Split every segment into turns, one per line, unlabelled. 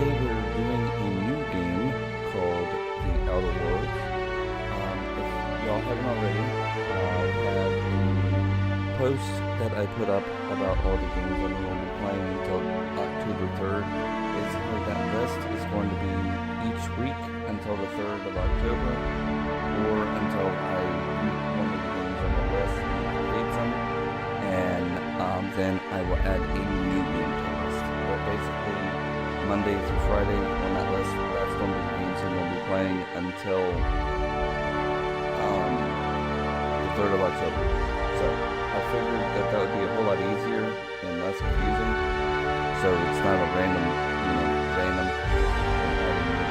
Today we're doing a new game called The Outer Worlds. If y'all haven't already, I have a post that I put up about all the games I'm going to be playing until October 3rd. Basically, that list is going to be each week until the 3rd of October, or until I beat one of the games on the list and complete them, and then I will add a new game to the list. But basically, Monday through Friday on that list, that's going to be the games I'm going to be playing until the 3rd of October. So I figured that would be a whole lot easier and less confusing. So it's not a random, random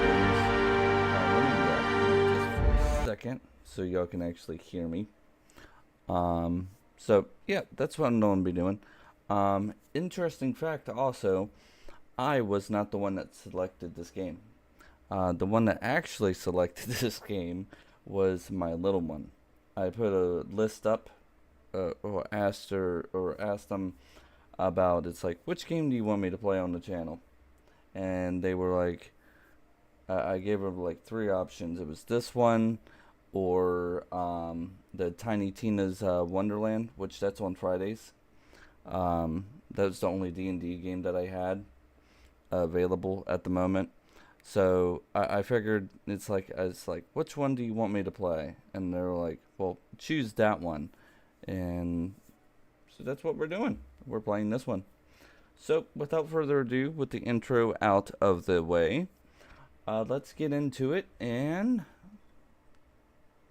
games. Let me just for a second so y'all can actually hear me. So yeah, that's what I'm going to be doing. Interesting fact also, I was not the one that selected this game. The one that actually selected this game was my little one. I put a list up, or asked them about, it's like, which game do you want me to play on the channel? And they were like, I gave them like 3 options. It was this one, or the Tiny Tina's Wonderland, which that's on Fridays. That was the only D&D game that I had available at the moment. So I figured it's like which one do you want me to play? And they were like, well, choose that one. And so that's what we're doing. We're playing this one. So without further ado, with the intro out of the way, let's get into it and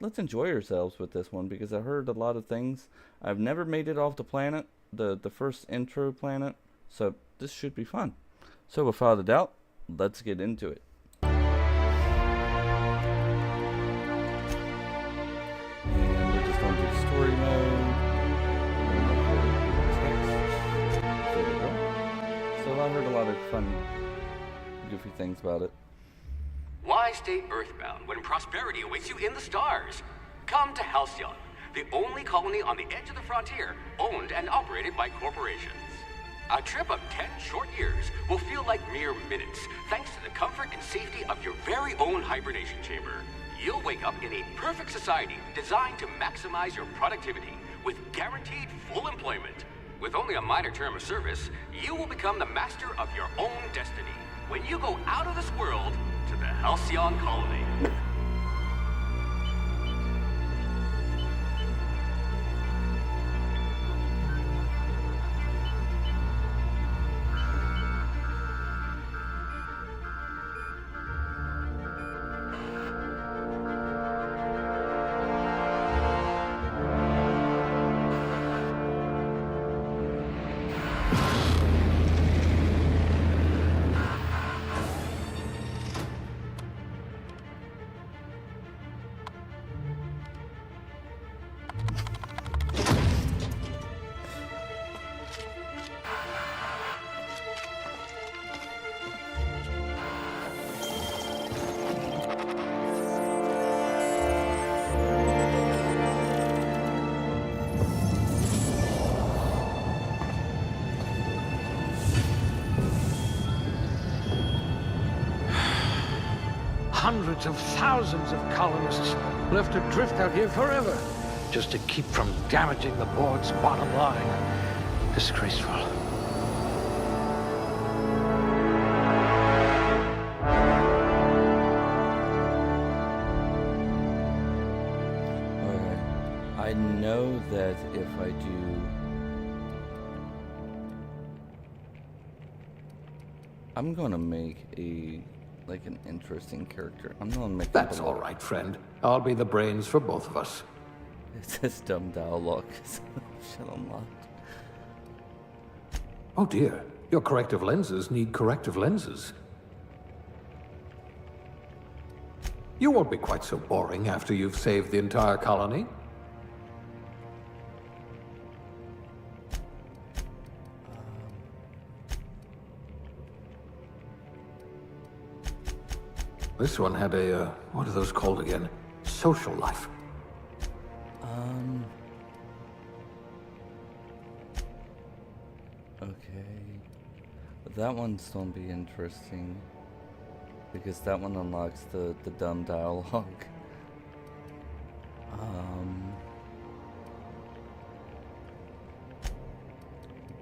let's enjoy ourselves with this one, because I heard a lot of things. I've never made it off the planet, the first intro planet, so this should be fun. So without a doubt, let's get into it. And we're just going to do story mode. There we go. So I heard a lot of fun, goofy things about it.
Why stay earthbound when prosperity awaits you in the stars? Come to Halcyon, the only colony on the edge of the frontier, owned and operated by corporations. A trip of 10 short years will feel like mere minutes, thanks to the comfort and safety of your very own hibernation chamber. You'll wake up in a perfect society designed to maximize your productivity with guaranteed full employment. With only a minor term of service, you will become the master of your own destiny when you go out of this world to the Halcyon colony.
Hundreds of thousands of colonists left adrift out here forever, just to keep from damaging the board's bottom line. Disgraceful.
Okay. I know that if I do... I'm gonna make an interesting character. I'm gonna make...
That's all right, friend. I'll be the brains for both of us.
It's this dumb dialogue. Shit unlocked.
Oh dear, your corrective lenses need corrective lenses. You won't be quite so boring after you've saved the entire colony. This one had a, what are those called again? Social life.
Okay. That one's gonna be interesting. because that one unlocks the dumb dialogue.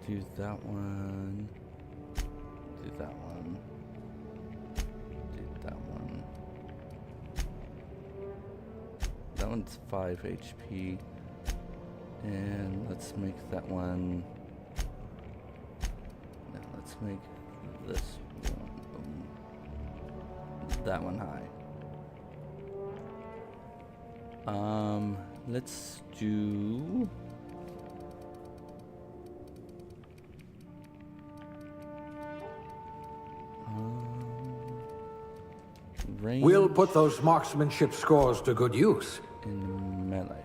Do that one. Do that one. Do that one. That one's 5 HP. And let's make that one. Now let's make this one. That one high. Let's do. Range
We'll put those marksmanship scores to good use.
in melee.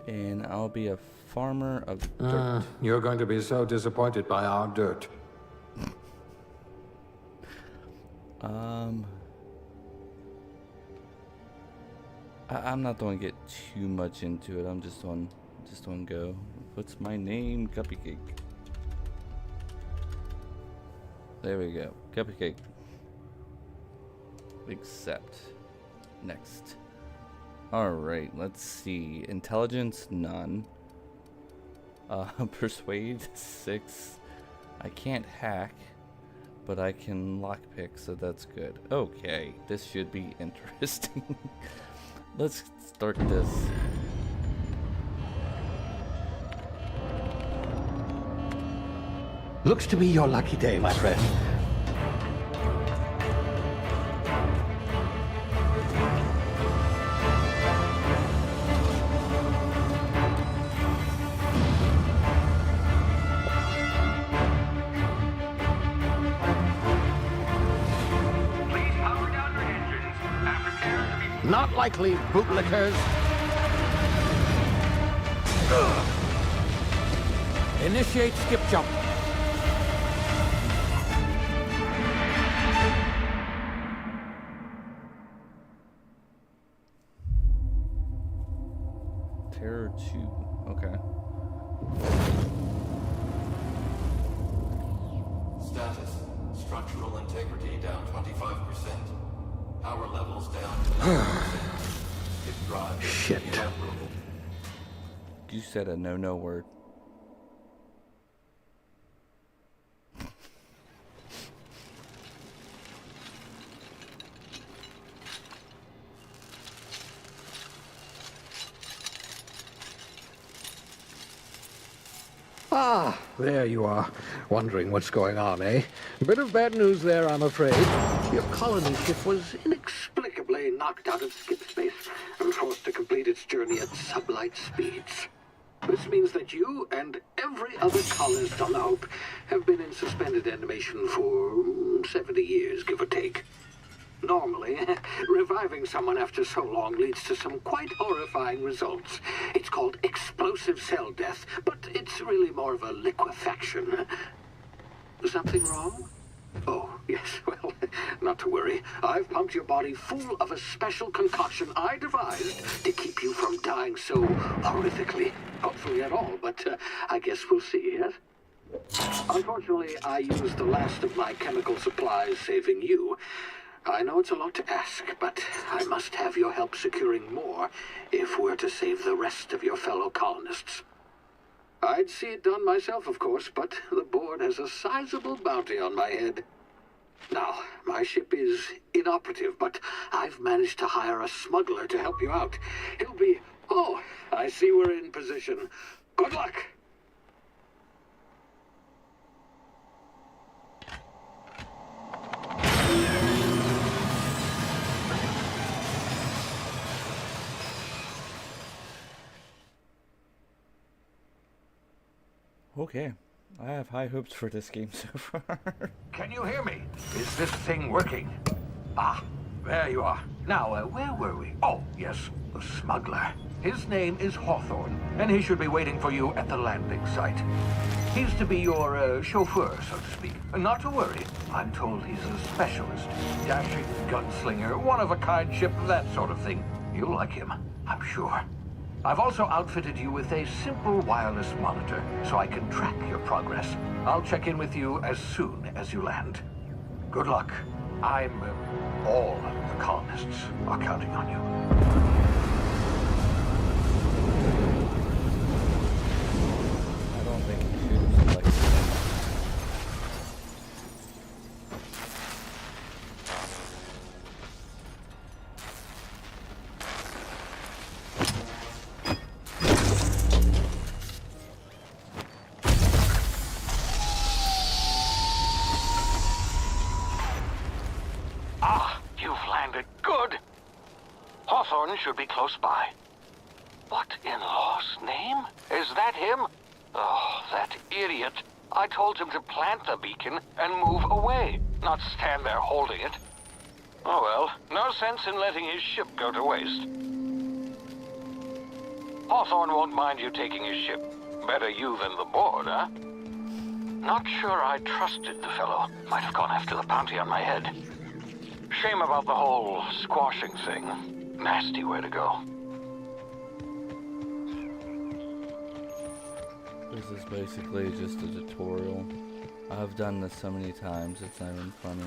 And I'll be a farmer of dirt.
You're going to be so disappointed by our dirt.
I'm not going to get too much into it. I'm just on go. What's my name? CuppyCake. There we go. CuppyCake. Accept. Next. Alright, let's see. Intelligence, none. Persuade, 6. I can't hack, but I can lockpick, so that's good. Okay, this should be interesting. Let's start this.
Looks to be your lucky day, my friend.
Please power down your engines and prepare to be...
Not likely, bootlickers. Initiate skip jump.
Terror 2. Okay.
Status. Structural integrity down 25%. Power levels down to 90%. If drive is
Shit.
inoperable.
You said a no word.
Ah, there you are. Wondering what's going on, eh? Bit of bad news there, I'm afraid. Your colony ship was inexplicably knocked out of skip space and forced to complete its journey at sublight speeds. This means that you and every other colonist on the Hope have been in suspended animation for 70 years, give or take. Normally, reviving someone after so long leads to some quite horrifying results. It's called explosive cell death, but it's really more of a liquefaction. Something wrong? Oh, yes, well, not to worry. I've pumped your body full of a special concoction I devised to keep you from dying so horrifically. Hopefully at all, but I guess we'll see, yes? Unfortunately, I used the last of my chemical supplies saving you. I know it's a lot to ask, but I must have your help securing more if we're to save the rest of your fellow colonists. I'd see it done myself, of course, but the board has a sizable bounty on my head. Now, my ship is inoperative, but I've managed to hire a smuggler to help you out. He'll be... Oh, I see we're in position. Good luck!
Okay. I have high hopes for this game so far.
Can you hear me? Is this thing working? Ah, there you are. Now, where were we? Oh, yes, the smuggler. His name is Hawthorne, and he should be waiting for you at the landing site. He's to be your chauffeur, so to speak. Not to worry. I'm told he's a specialist. Dashing gunslinger, one-of-a-kind ship, that sort of thing. You'll like him, I'm sure. I've also outfitted you with a simple wireless monitor, so I can track your progress. I'll check in with you as soon as you land. Good luck. All the colonists are counting on you.
I don't think we should have selected him.
Ah, you've landed. Good. Hawthorne should be close by. What in law's name? Is that him? Oh, that idiot. I told him to plant the beacon and move away, not stand there holding it. Oh well, no sense in letting his ship go to waste. Hawthorne won't mind you taking his ship. Better you than the board, huh? Not sure I trusted the fellow. Might have gone after the bounty on my head. Shame about the whole squashing thing. Nasty way to go.
This is basically just a tutorial. I've done this so many times, it's not even funny.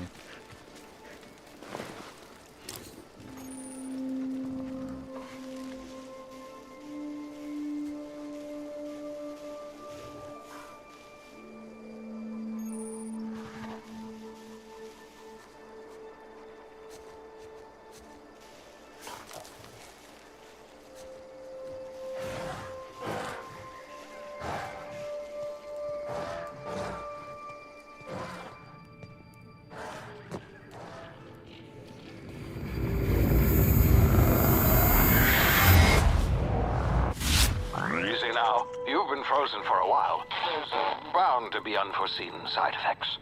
Easy now. You've been frozen for a while. There's bound to be unforeseen side effects.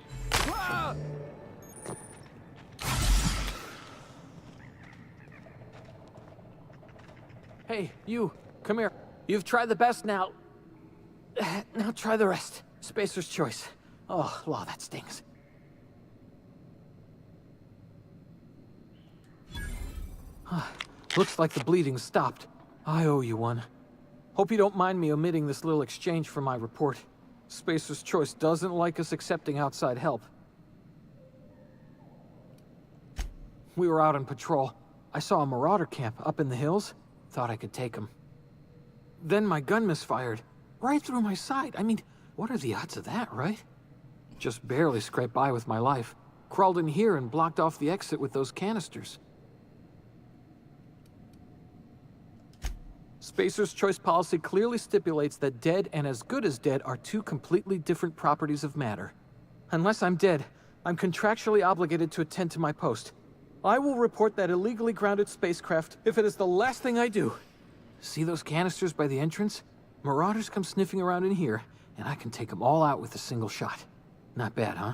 Hey, you, come here. You've tried the best now. Now try the rest. Spacer's choice. Oh, law, that stings. Looks like the bleeding stopped. I owe you one. Hope you don't mind me omitting this little exchange from my report. Spacer's choice doesn't like us accepting outside help. We were out on patrol. I saw a marauder camp up in the hills. Thought I could take him. Then my gun misfired. Right through my side. I mean, what are the odds of that, right? Just barely scraped by with my life. Crawled in here and blocked off the exit with those canisters. Spacer's choice policy clearly stipulates that dead and as good as dead are two completely different properties of matter. Unless I'm dead, I'm contractually obligated to attend to my post. I will report that illegally grounded spacecraft if it is the last thing I do. See those canisters by the entrance? Marauders come sniffing around in here, and I can take them all out with a single shot. Not bad, huh?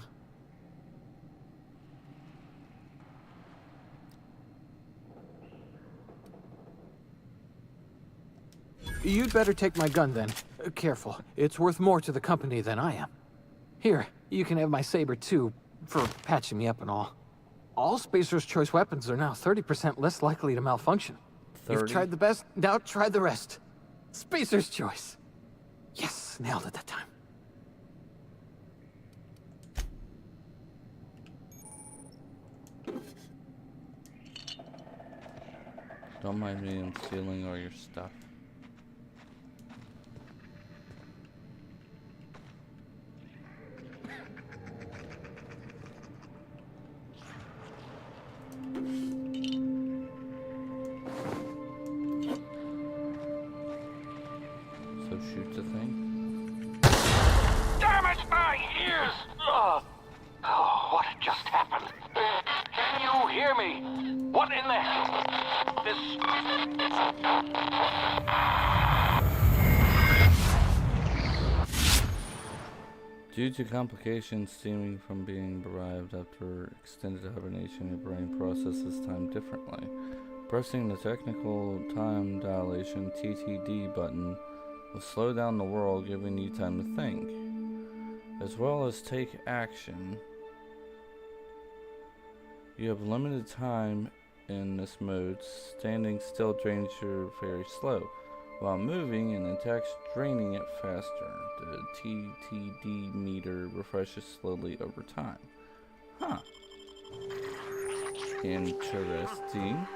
You'd better take my gun then. Careful, it's worth more to the company than I am. Here, you can have my saber too, for patching me up and all. All Spacer's choice weapons are now 30% less likely to malfunction.
30?
You've tried the best, now try the rest. Spacer's choice. Yes, nailed it that time.
Don't mind me, I'm stealing all your stuff. So shoot the thing.
Damn it, my ears! Oh, what just happened? Can you hear me? What in the hell?
Due to complications stemming from being derived after extended hibernation, your brain processes time differently. Pressing the technical time dilation (TTD) button will slow down the world, giving you time to think, as well as take action. You have limited time in this mode. Standing still drains you very slow, while moving and attacks draining it faster. The TTD meter refreshes slowly over time. Huh. Interesting.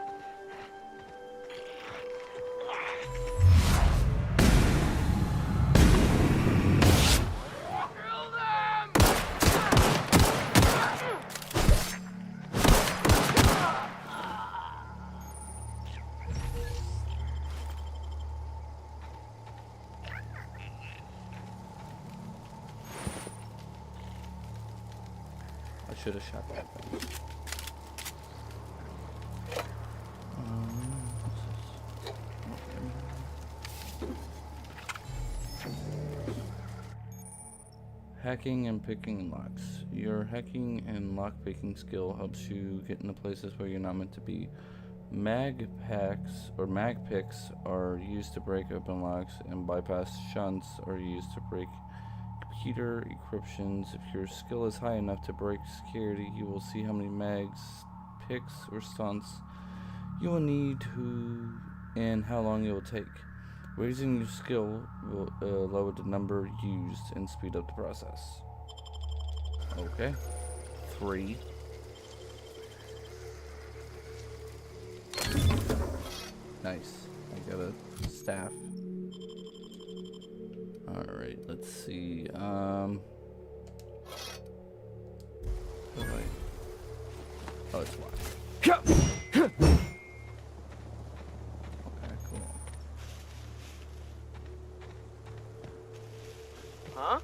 I should have shot that. Hacking and picking locks. Your hacking and lock picking skill helps you get into places where you're not meant to be. Mag picks are used to break open locks, and bypass shunts are used to break computer encryptions. If your skill is high enough to break security, you will see how many mags, picks, or stunts you will need to and how long it will take. Raising your skill will lower the number used and speed up the process. Okay. 3. Nice. I got a staff. Alright, let's see. Oh, it's locked. Okay, cool.
Huh?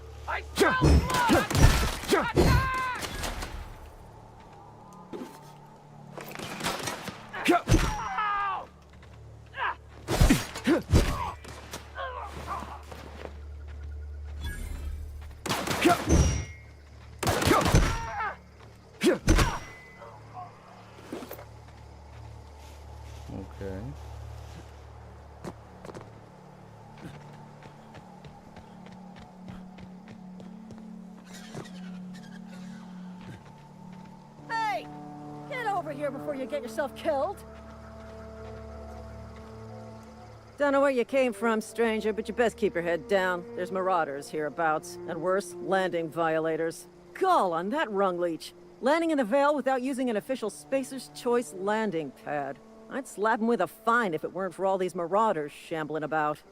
Okay.
Hey! Get over here before you get yourself killed! Don't know where you came from, stranger, but you best keep your head down. There's marauders hereabouts, and worse, landing violators. Gall on that rung leech. Landing in the Vale without using an official Spacer's Choice landing pad. I'd slap him with a fine if it weren't for all these marauders shambling about.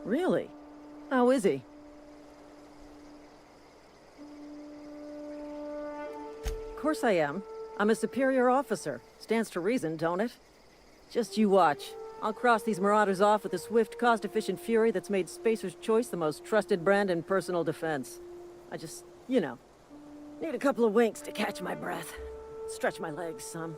Really? How is he? Of course I am. I'm a superior officer. Stands to reason, don't it? Just you watch. I'll cross these marauders off with a swift, cost-efficient fury that's made Spacer's Choice the most trusted brand in personal defense. I just, you know, need a couple of winks to catch my breath. Stretch my legs some.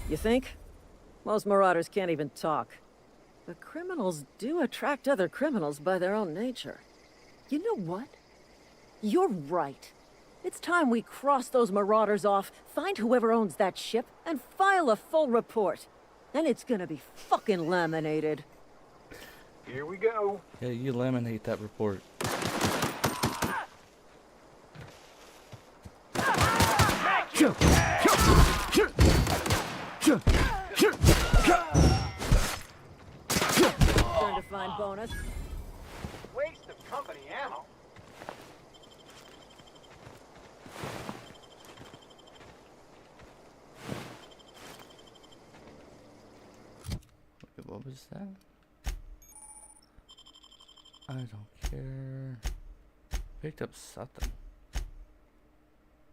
You think? Most marauders can't even talk. But criminals do attract other criminals by their own nature. You know what? You're right. It's time we cross those marauders off, find whoever owns that ship, and file a full report. Then it's gonna be fucking laminated.
Here we go.
Yeah, you laminate that report.
Turn to find bonus.
Waste of company ammo.
Okay, what was that? I don't care. Picked up something.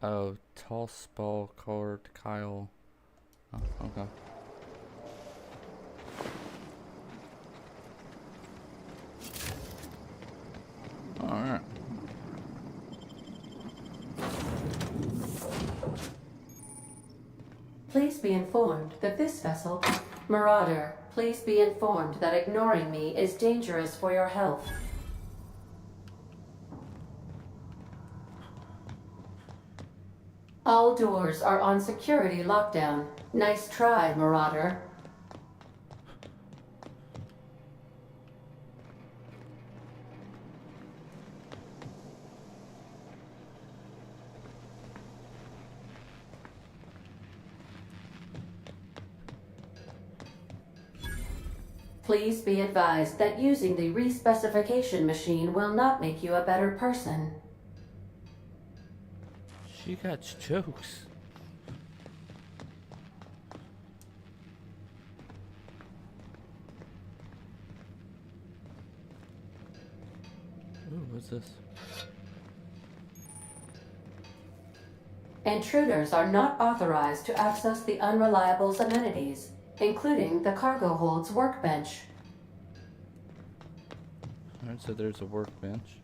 Oh, tall spall card Kyle. Oh, okay. Alright.
Please be informed that this vessel... Marauder, please be informed that ignoring me is dangerous for your health. All doors are on security lockdown. Nice try, Marauder. Please be advised that using the respecification machine will not make you a better person.
She got jokes. Ooh, what's this?
Intruders are not authorized to access the Unreliable's amenities, including the cargo hold's workbench.
Alright, so there's a workbench.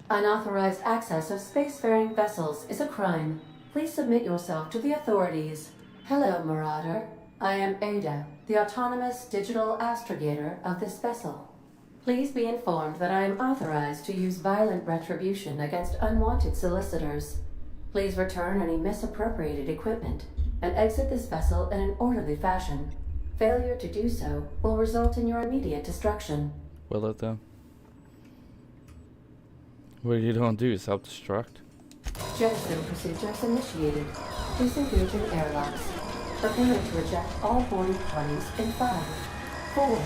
Unauthorized access of spacefaring vessels is a crime. Please submit yourself to the authorities. Hello, Marauder. I am Ada, the autonomous digital astrogator of this vessel. Please be informed that I am authorized to use violent retribution against unwanted solicitors. Please return any misappropriated equipment and exit this vessel in an orderly fashion. Failure to do so will result in your immediate destruction.
Will it though? What you don't do? Self-destruct?
Jettison procedures initiated. Disengaging airlocks. Prepare to eject all boarding parties in 5, 4,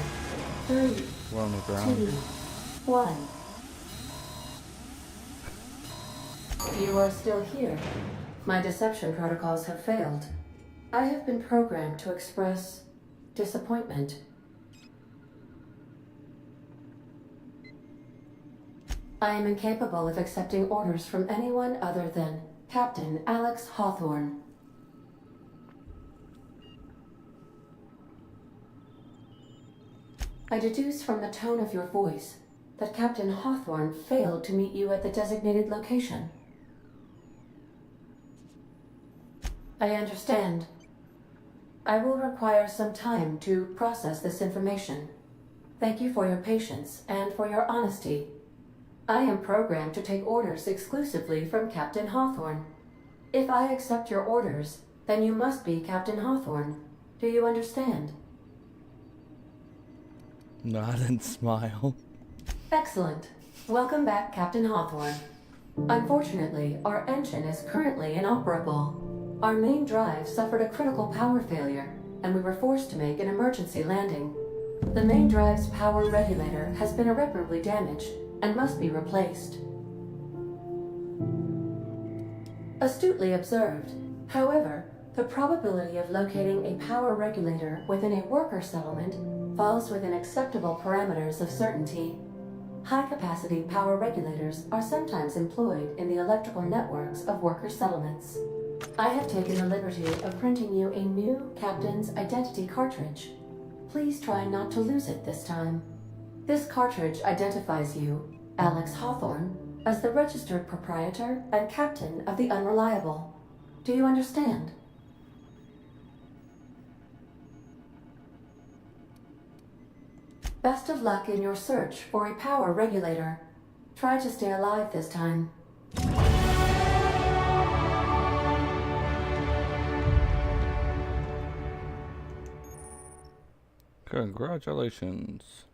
3,
We're on the
2,
ground.
1. You are still here. My deception protocols have failed. I have been programmed to express disappointment. I am incapable of accepting orders from anyone other than Captain Alex Hawthorne. I deduce from the tone of your voice that Captain Hawthorne failed to meet you at the designated location. I understand. I will require some time to process this information. Thank you for your patience and for your honesty. I am programmed to take orders exclusively from Captain Hawthorne. If I accept your orders, then you must be Captain Hawthorne. Do you understand?
Nod and smile.
Excellent. Welcome back, Captain Hawthorne. Unfortunately, our engine is currently inoperable. Our main drive suffered a critical power failure, and we were forced to make an emergency landing. The main drive's power regulator has been irreparably damaged and must be replaced. Astutely observed. However, the probability of locating a power regulator within a worker settlement falls within acceptable parameters of certainty. High-capacity power regulators are sometimes employed in the electrical networks of worker settlements. I have taken the liberty of printing you a new Captain's Identity cartridge. Please try not to lose it this time. This cartridge identifies you, Alex Hawthorne, as the registered proprietor and captain of the Unreliable. Do you understand? Best of luck in your search for a power regulator. Try to stay alive this time.
Congratulations.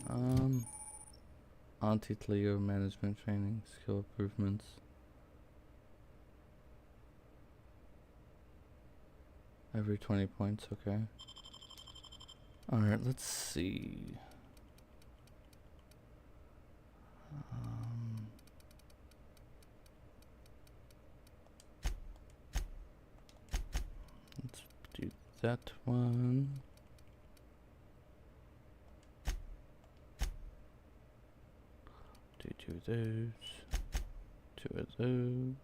Okay. Anti-Tleo management training, skill improvements. Every 20 points, okay. Alright, let's see. Let's do that one. Do two of those. Two of those.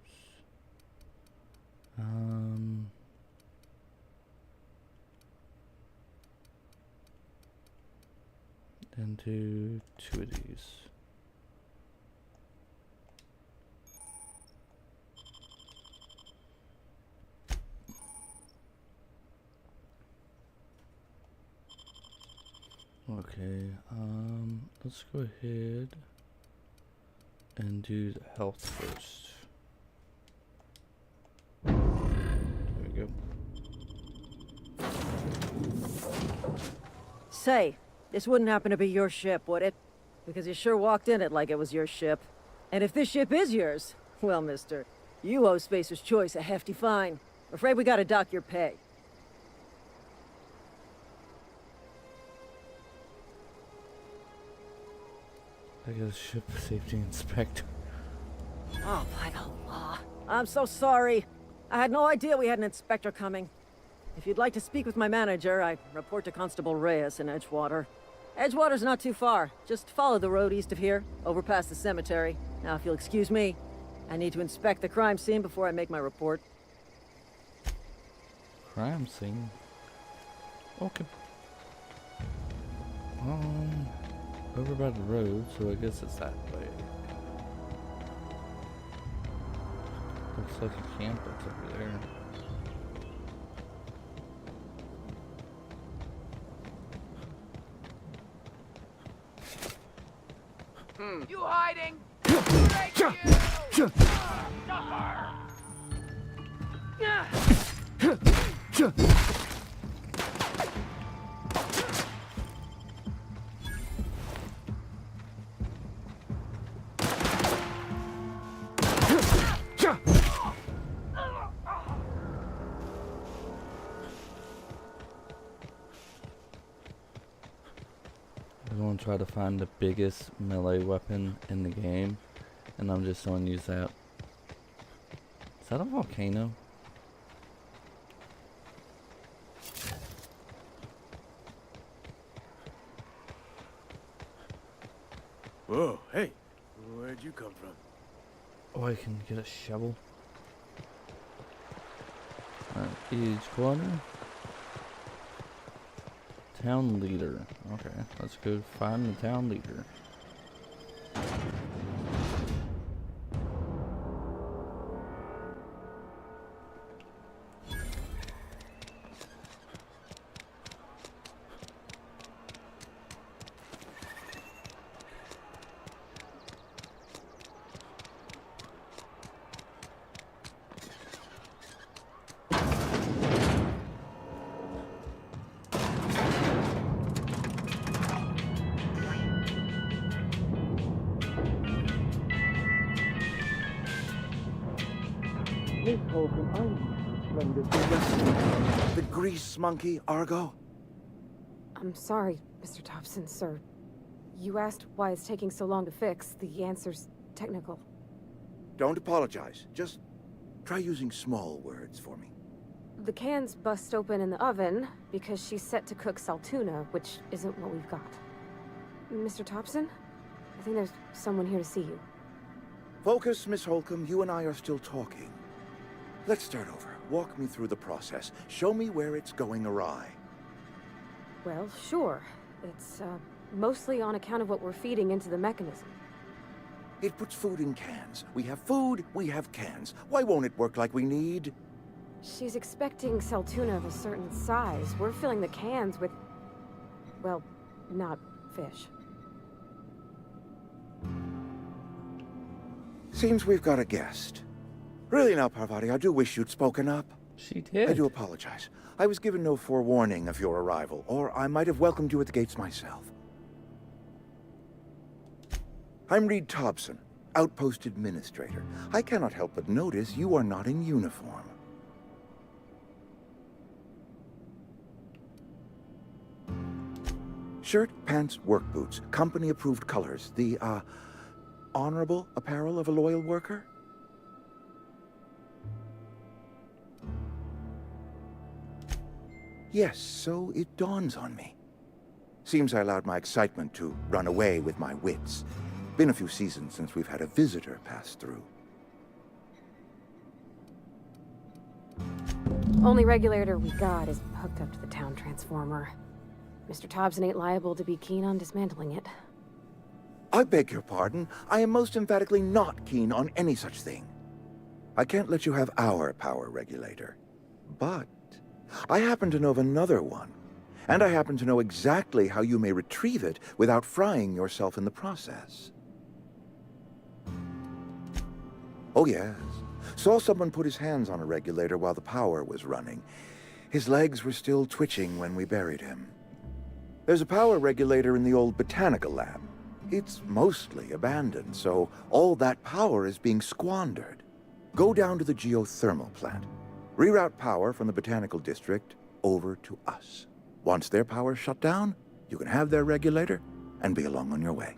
Then do two of these. Okay, let's go ahead and do the health first. There we go.
Say, this wouldn't happen to be your ship, would it? Because you sure walked in it like it was your ship. And if this ship is yours, well, mister, you owe Spacer's Choice a hefty fine. I'm afraid we gotta dock your pay.
I got a ship safety inspector.
Oh, by the law. I'm so sorry. I had no idea we had an inspector coming. If you'd like to speak with my manager, I report to Constable Reyes in Edgewater. Edgewater's not too far. Just follow the road east of here, over past the cemetery. Now, if you'll excuse me, I need to inspect the crime scene before I make my report.
Crime scene? Okay. Over by the road, so I guess it's that way. Looks like a camp that's over there.
You hiding? Thank you!
I'm going to try to find the biggest melee weapon in the game, and I'm just going to use that. Is that a volcano?
Whoa, hey, where'd you come from?
Oh, I can get a shovel. Each corner. Town leader. Okay, let's go find the town leader.
The grease monkey, Argo?
I'm sorry, Mr. Thompson, sir. You asked why it's taking so long to fix. The answer's technical.
Don't apologize. Just try using small words for me.
The cans bust open in the oven because she's set to cook saltuna, which isn't what we've got. Mr. Thompson? I think there's someone here to see you.
Focus, Miss Holcomb. You and I are still talking. Let's start over. Walk me through the process. Show me where it's going awry.
Well, sure. It's, mostly on account of what we're feeding into the mechanism.
It puts food in cans. We have food, we have cans. Why won't it work like we need?
She's expecting saltuna of a certain size. We're filling the cans with, well, not fish.
Seems we've got a guest. Really now, Parvati, I do wish you'd spoken up.
She did.
I do apologize. I was given no forewarning of your arrival, or I might have welcomed you at the gates myself. I'm Reed Thompson, Outpost Administrator. I cannot help but notice you are not in uniform. Shirt, pants, work boots, company-approved colors. The, honorable apparel of a loyal worker? Yes, so it dawns on me. Seems I allowed my excitement to run away with my wits. Been a few seasons since we've had a visitor pass through.
Only regulator we got is hooked up to the town transformer. Mr. Thompson ain't liable to be keen on dismantling it.
I beg your pardon. I am most emphatically not keen on any such thing. I can't let you have our power regulator. But I happen to know of another one. And I happen to know exactly how you may retrieve it without frying yourself in the process. Oh, yes. Saw someone put his hands on a regulator while the power was running. His legs were still twitching when we buried him. There's a power regulator in the old botanical lab. It's mostly abandoned, so all that power is being squandered. Go down to the geothermal plant. Reroute power from the botanical district over to us. Once their power's shut down, you can have their regulator and be along on your way.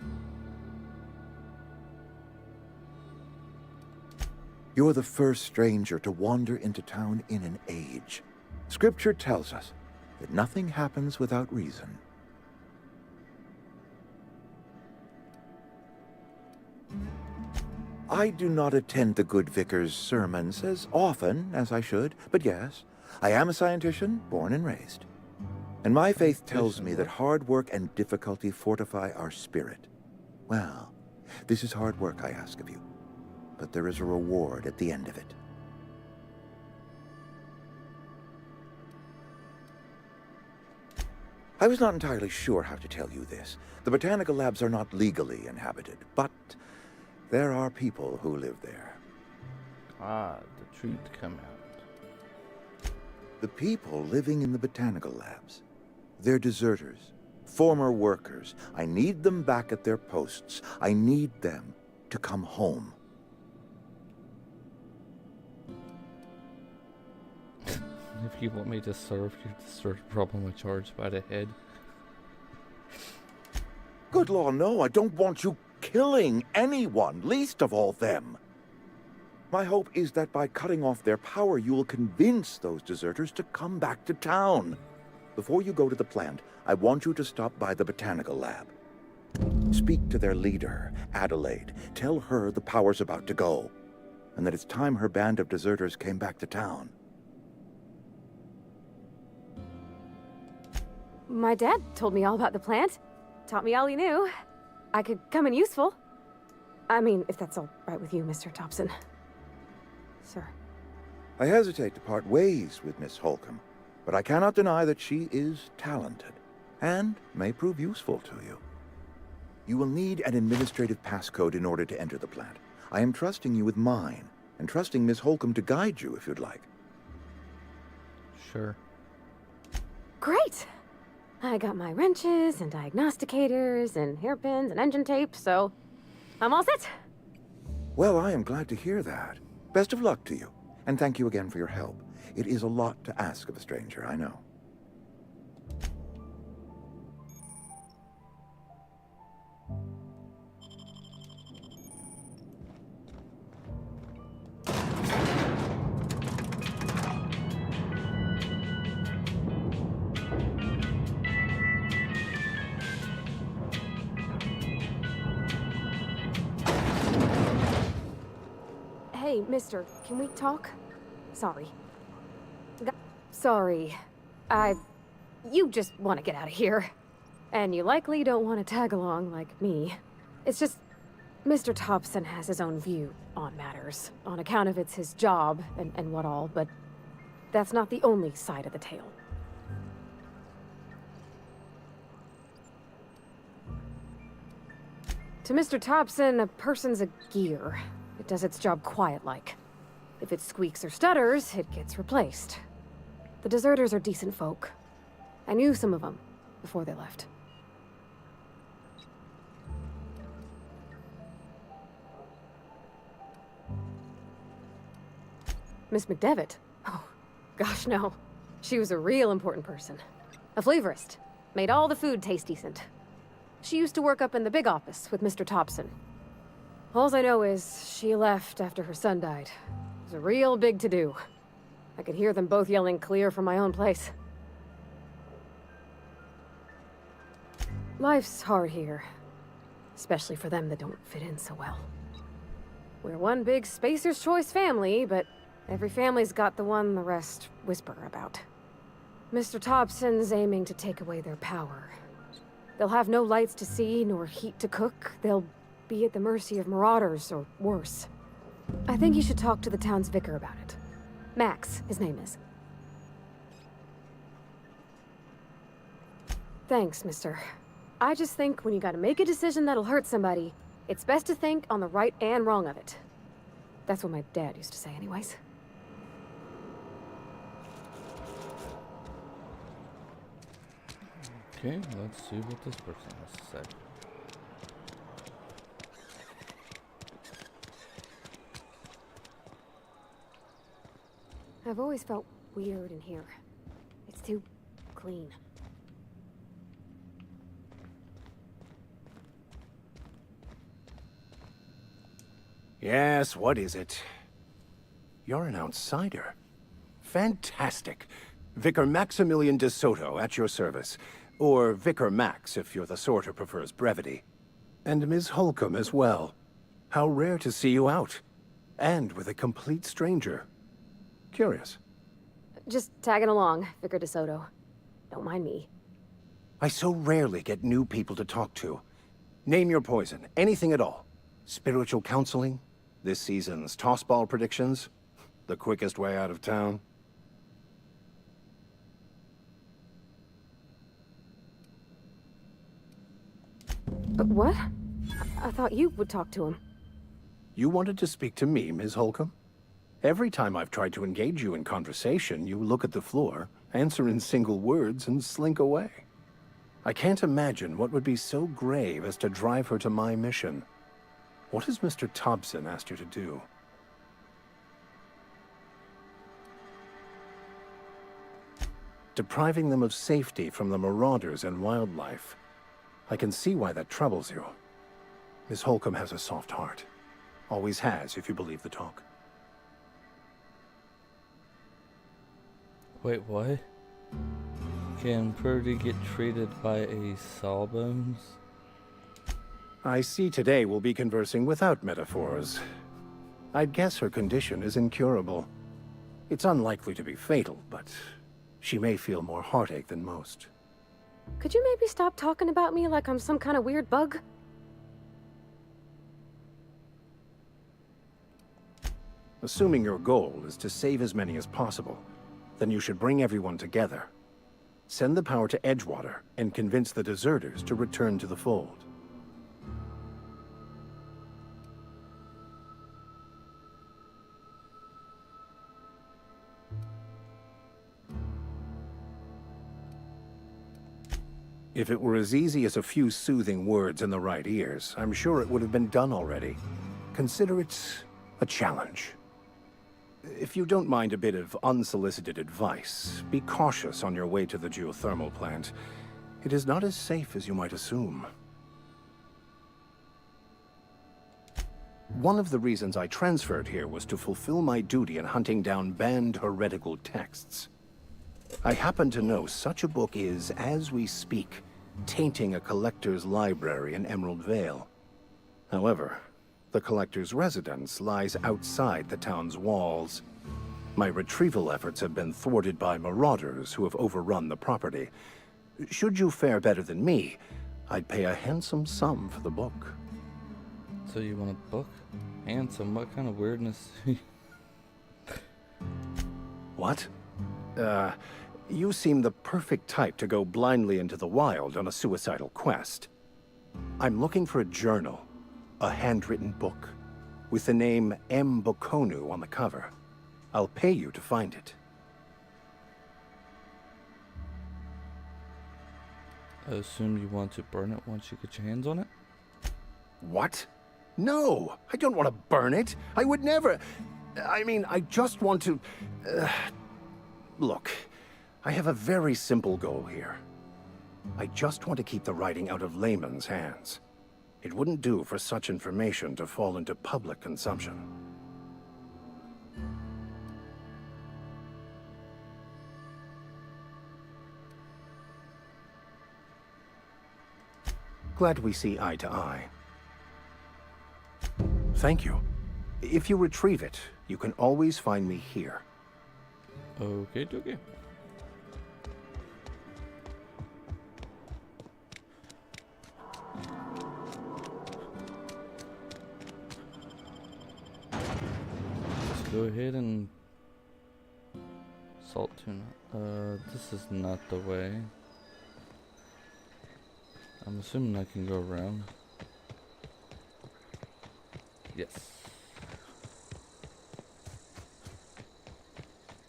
You're the first stranger to wander into town in an age. Scripture tells us that nothing happens without reason. I do not attend the good vicar's sermons as often as I should, but yes, I am a scientician, born and raised. And my faith tells me that hard work and difficulty fortify our spirit. Well, this is hard work I ask of you, but there is a reward at the end of it. I was not entirely sure how to tell you this. The botanical labs are not legally inhabited, but there are people who live there.
Ah, the truth come out.
The people living in the botanical labs. They're deserters, former workers. I need them back at their posts. I need them to come home.
If you want me to serve you, the sort of problem I charge by the head.
Good law, no, I don't want you killing anyone, least of all them. My hope is that by cutting off their power, you will convince those deserters to come back to town. Before you go to the plant, I want you to stop by the botanical lab. Speak to their leader, Adelaide. Tell her the power's about to go, and that it's time her band of deserters came back to town.
My dad told me all about the plant. Taught me all he knew. I could come in useful. I mean, if that's all right with you, Mr. Thompson. Sir.
I hesitate to part ways with Miss Holcomb, but I cannot deny that she is talented, and may prove useful to you. You will need an administrative passcode in order to enter the plant. I am trusting you with mine, and trusting Miss Holcomb to guide you if you'd like.
Sure.
Great! I got my wrenches and diagnosticators and hairpins and engine tape, so I'm all set.
Well, I am glad to hear that. Best of luck to you, and thank you again for your help. It is a lot to ask of a stranger, I know.
Hey, mister, can we talk? Sorry. Sorry. You just want to get out of here. And you likely don't want to tag along like me. It's just, Mr. Thompson has his own view on matters, on account of it's his job and what all, but that's not the only side of the tale. To Mr. Thompson, a person's a gear. It does its job quiet-like. If it squeaks or stutters, it gets replaced. The deserters are decent folk. I knew some of them before they left. Miss McDevitt? Oh, gosh, no. She was a real important person. A flavorist. Made all the food taste decent. She used to work up in the big office with Mr. Thompson. All I know is she left after her son died. It was a real big to-do. I could hear them both yelling clear from my own place. Life's hard here. Especially for them that don't fit in so well. We're one big Spacer's Choice family, but every family's got the one the rest whisper about. Mr. Thompson's aiming to take away their power. They'll have no lights to see, nor heat to cook. They'll be at the mercy of marauders, or worse. I think you should talk to the town's vicar about it. Max, his name is. Thanks, mister. I just think when you gotta make a decision that'll hurt somebody, it's best to think on the right and wrong of it. That's what my dad used to say anyways.
Okay, let's see what this person has to say.
I've always felt weird in here. It's too clean.
Yes, what is it? You're an outsider. Fantastic. Vicar Maximilian de Soto at your service. Or Vicar Max, if you're the sort who prefers brevity. And Ms. Holcomb as well. How rare to see you out. And with a complete stranger. Curious.
Just tagging along, Vicar DeSoto. Don't mind me.
I so rarely get new people to talk to. Name your poison, anything at all. Spiritual counseling? This season's tossball predictions? The quickest way out of town?
What? I thought you would talk to him.
You wanted to speak to me, Ms. Holcomb? Every time I've tried to engage you in conversation, you look at the floor, answer in single words, and slink away. I can't imagine what would be so grave as to drive her to my mission. What has Mr. Thompson asked you to do? Depriving them of safety from the marauders and wildlife. I can see why that troubles you. Miss Holcomb has a soft heart. Always has, if you believe the talk.
Wait, what? Can Purdy get treated by a sawbones?
I see today we'll be conversing without metaphors. I'd guess her condition is incurable. It's unlikely to be fatal, but she may feel more heartache than most.
Could you maybe stop talking about me like I'm some kind of weird bug?
Assuming your goal is to save as many as possible, then you should bring everyone together. Send the power to Edgewater and convince the deserters to return to the fold. If it were as easy as a few soothing words in the right ears, I'm sure it would have been done already. Consider it a challenge. If you don't mind a bit of unsolicited advice, be cautious on your way to the geothermal plant. It is not as safe as you might assume. One of the reasons I transferred here was to fulfill my duty in hunting down banned heretical texts. I happen to know such a book is, as we speak, tainting a collector's library in Emerald Vale. However, the collector's residence lies outside the town's walls. My retrieval efforts have been thwarted by marauders who have overrun the property. Should you fare better than me, I'd pay a handsome sum for the book.
So you want a book? Handsome? What kind of weirdness?
What? You seem the perfect type to go blindly into the wild on a suicidal quest. I'm looking for a journal, a handwritten book, with the name M. Bokonu on the cover. I'll pay you to find it.
I assume you want to burn it once you get your hands on it?
What? No, I don't want to burn it. I would never. I mean, I just want to... Look, I have a very simple goal here. I just want to keep the writing out of layman's hands. It wouldn't do for such information to fall into public consumption. Glad we see eye to eye. Thank you. If you retrieve it, you can always find me here.
Okay, okay. Let's go ahead and salt tuna. This is not the way. I'm assuming I can go around. Yes.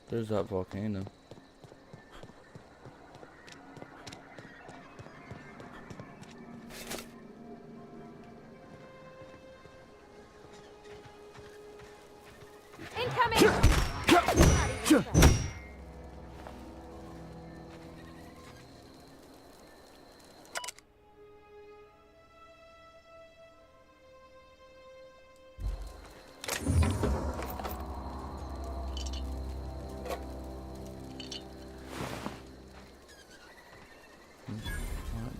There's that volcano.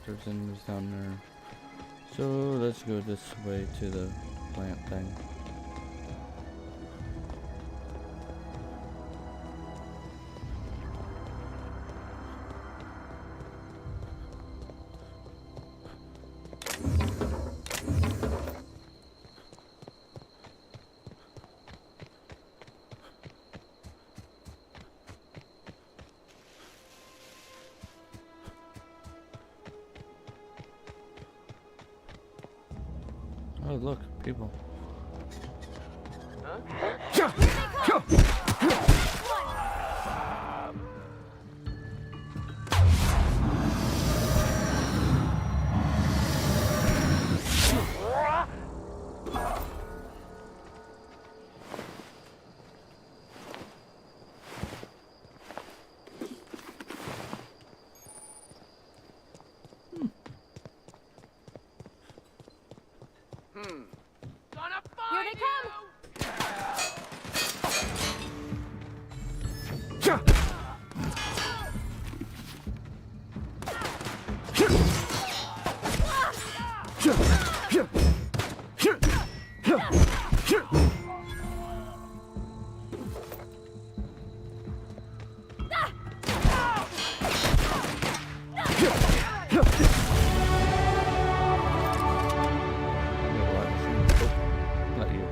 There's enemies down there. So let's go this way to the plant thing. Oh, look, people.
Here they come!
Not you.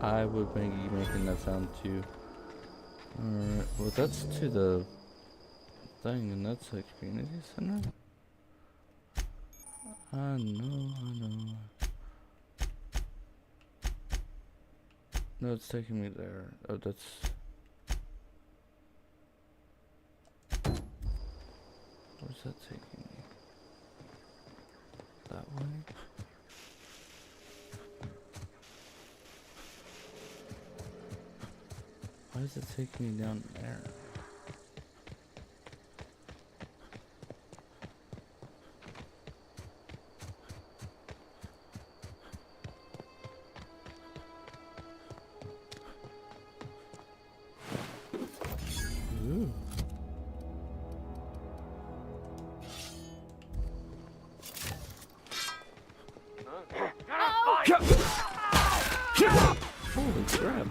I would be making that sound too. Alright, well that's to the thing, and that's a community center? I know. No, it's taking me there. Oh, that's... Where's that taking me? That way? Why is it taking me down there? Ooh. Holy crap.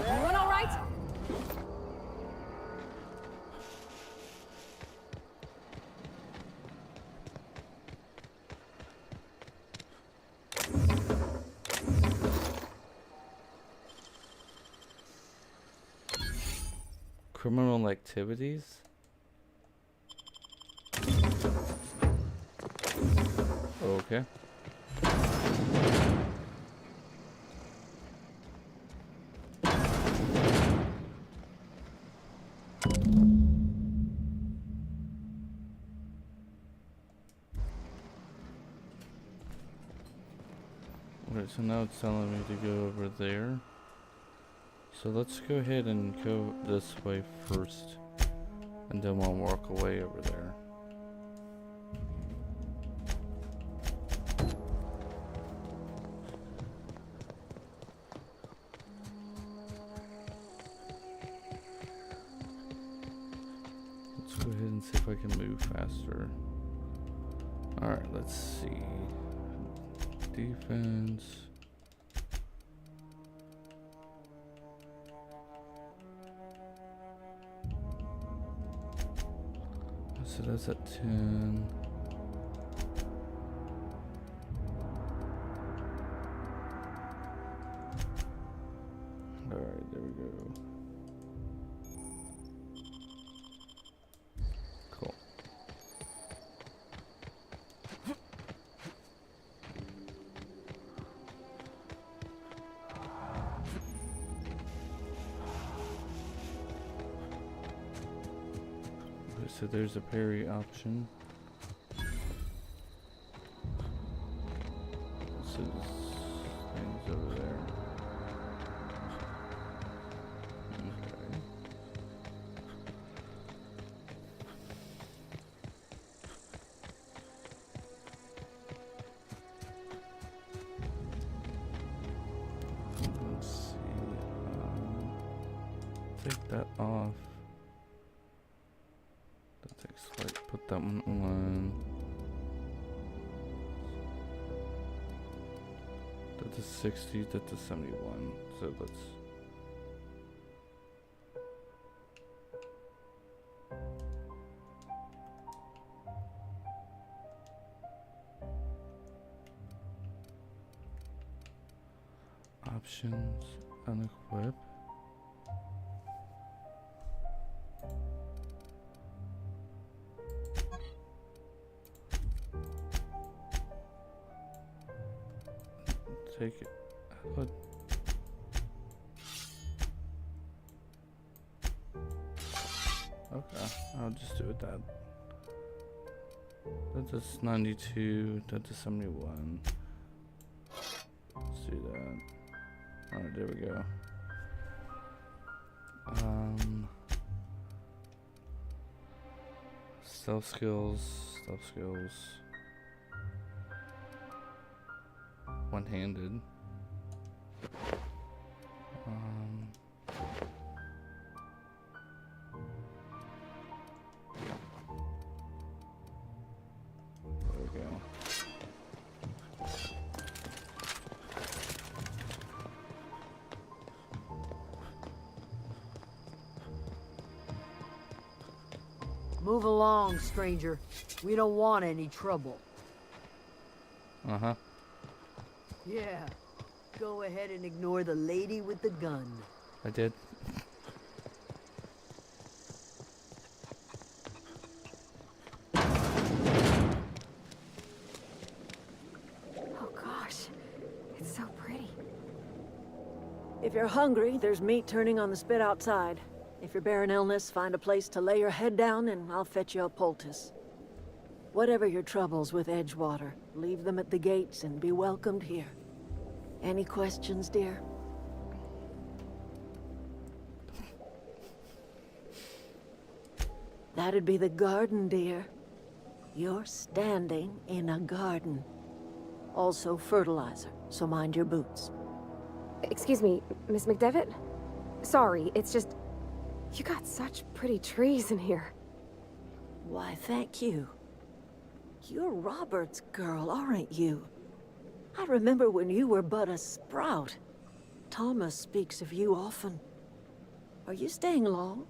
Everyone all right?
Criminal activities? Okay. so now it's telling me to go over there. So let's go ahead and go this way first, and then we'll walk away over there. Let's go ahead and see if I can move faster. Alright, let's see. Defense. So that's at 10. Alright, there we go. Cool. So there's a parry option. So this thing's over there. Okay. Let's see. Take that off. Put that one on. That's a 60, that's a 71. So let's options, unequip. Take it. What? Okay, I'll just do it that. That's a 92, that's a 71. Let's do that. Alright, there we go. Stealth skills. One-handed. There we go.
Move along, stranger. We don't want any trouble.
Uh-huh.
Yeah. Go ahead and ignore the lady with the gun.
I did.
Oh gosh, it's so pretty.
If you're hungry, there's meat turning on the spit outside. If you're bearing illness, find a place to lay your head down and I'll fetch you a poultice. Whatever your troubles with Edgewater, leave them at the gates and be welcomed here. Any questions, dear? That'd be the garden, dear. You're standing in a garden. Also fertilizer, so mind your boots.
Excuse me, Miss McDevitt? Sorry, it's just... You got such pretty trees in here.
Why, thank you. You're Robert's girl, aren't you? I remember when you were but a sprout. Thomas speaks of you often. Are you staying long?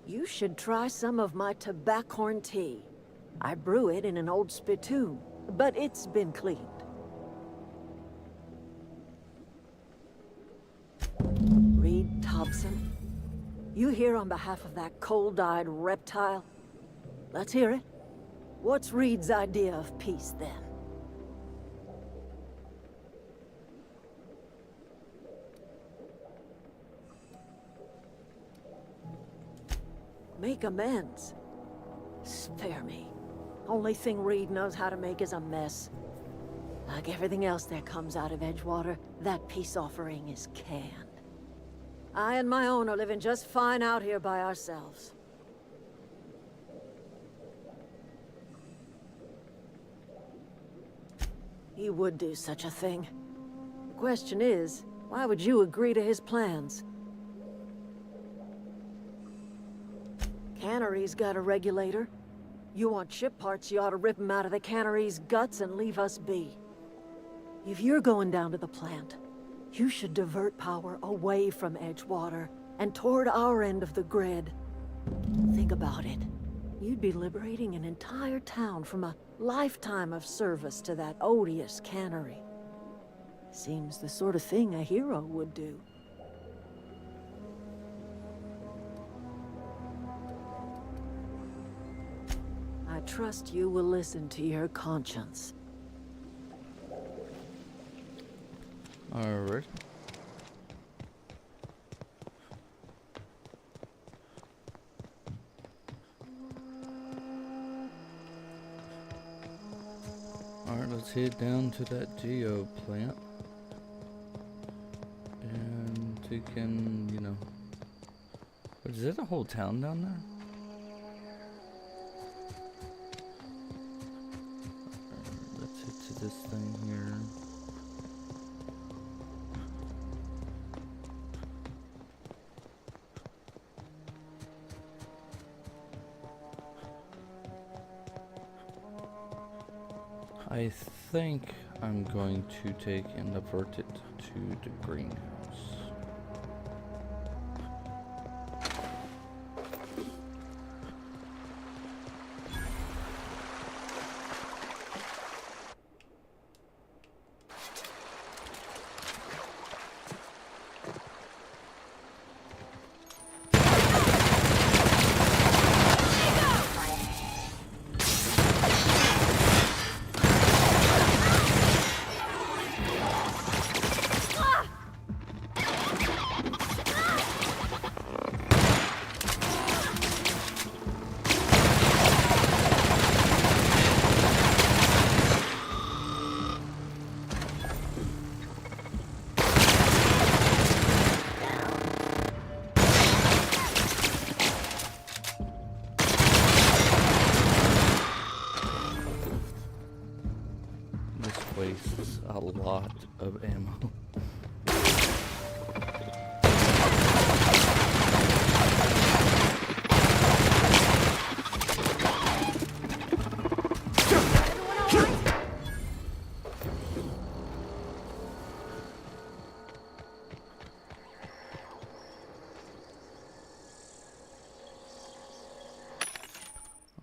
You should try some of my tobaccorn tea. I brew it in an old spittoon, but it's been cleaned. Reed Thompson, you here on behalf of that cold-eyed reptile? Let's hear it. What's Reed's idea of peace, then? Make amends. Spare me. Only thing Reed knows how to make is a mess. Like everything else that comes out of Edgewater, that peace offering is canned. I and my own are living just fine out here by ourselves. He would do such a thing. The question is, why would you agree to his plans? Cannery's got a regulator. You want ship parts, you ought to rip them out of the cannery's guts and leave us be. If you're going down to the plant, you should divert power away from Edgewater and toward our end of the grid. Think about it. You'd be liberating an entire town from a lifetime of service to that odious cannery. Seems the sort of thing a hero would do. I trust you will listen to your conscience.
Alright. Alright, let's head down to that geo plant. And we can, you know... Is it a whole town down there? Let's head to this thing here. I think I'm going to take and divert it to the greenhouse. Wastes a lot of ammo.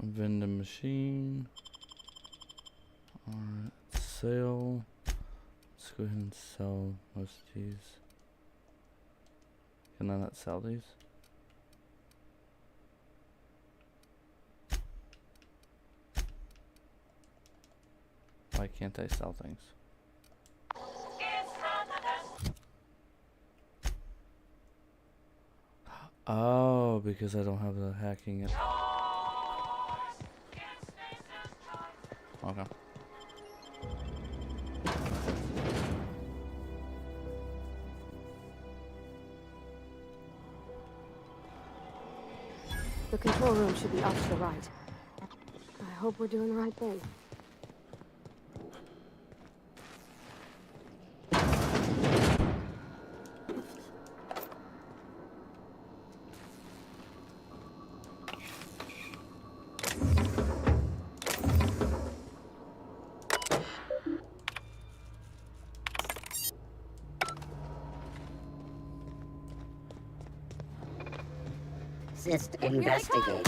Vending machine. Alright. Sell. Let's go ahead and sell most of these. Can I not sell these? Why can't I sell things? Oh, because I don't have the hacking it. Okay.
The control room should be off to the right. I hope we're doing the right thing.
Assist investigate.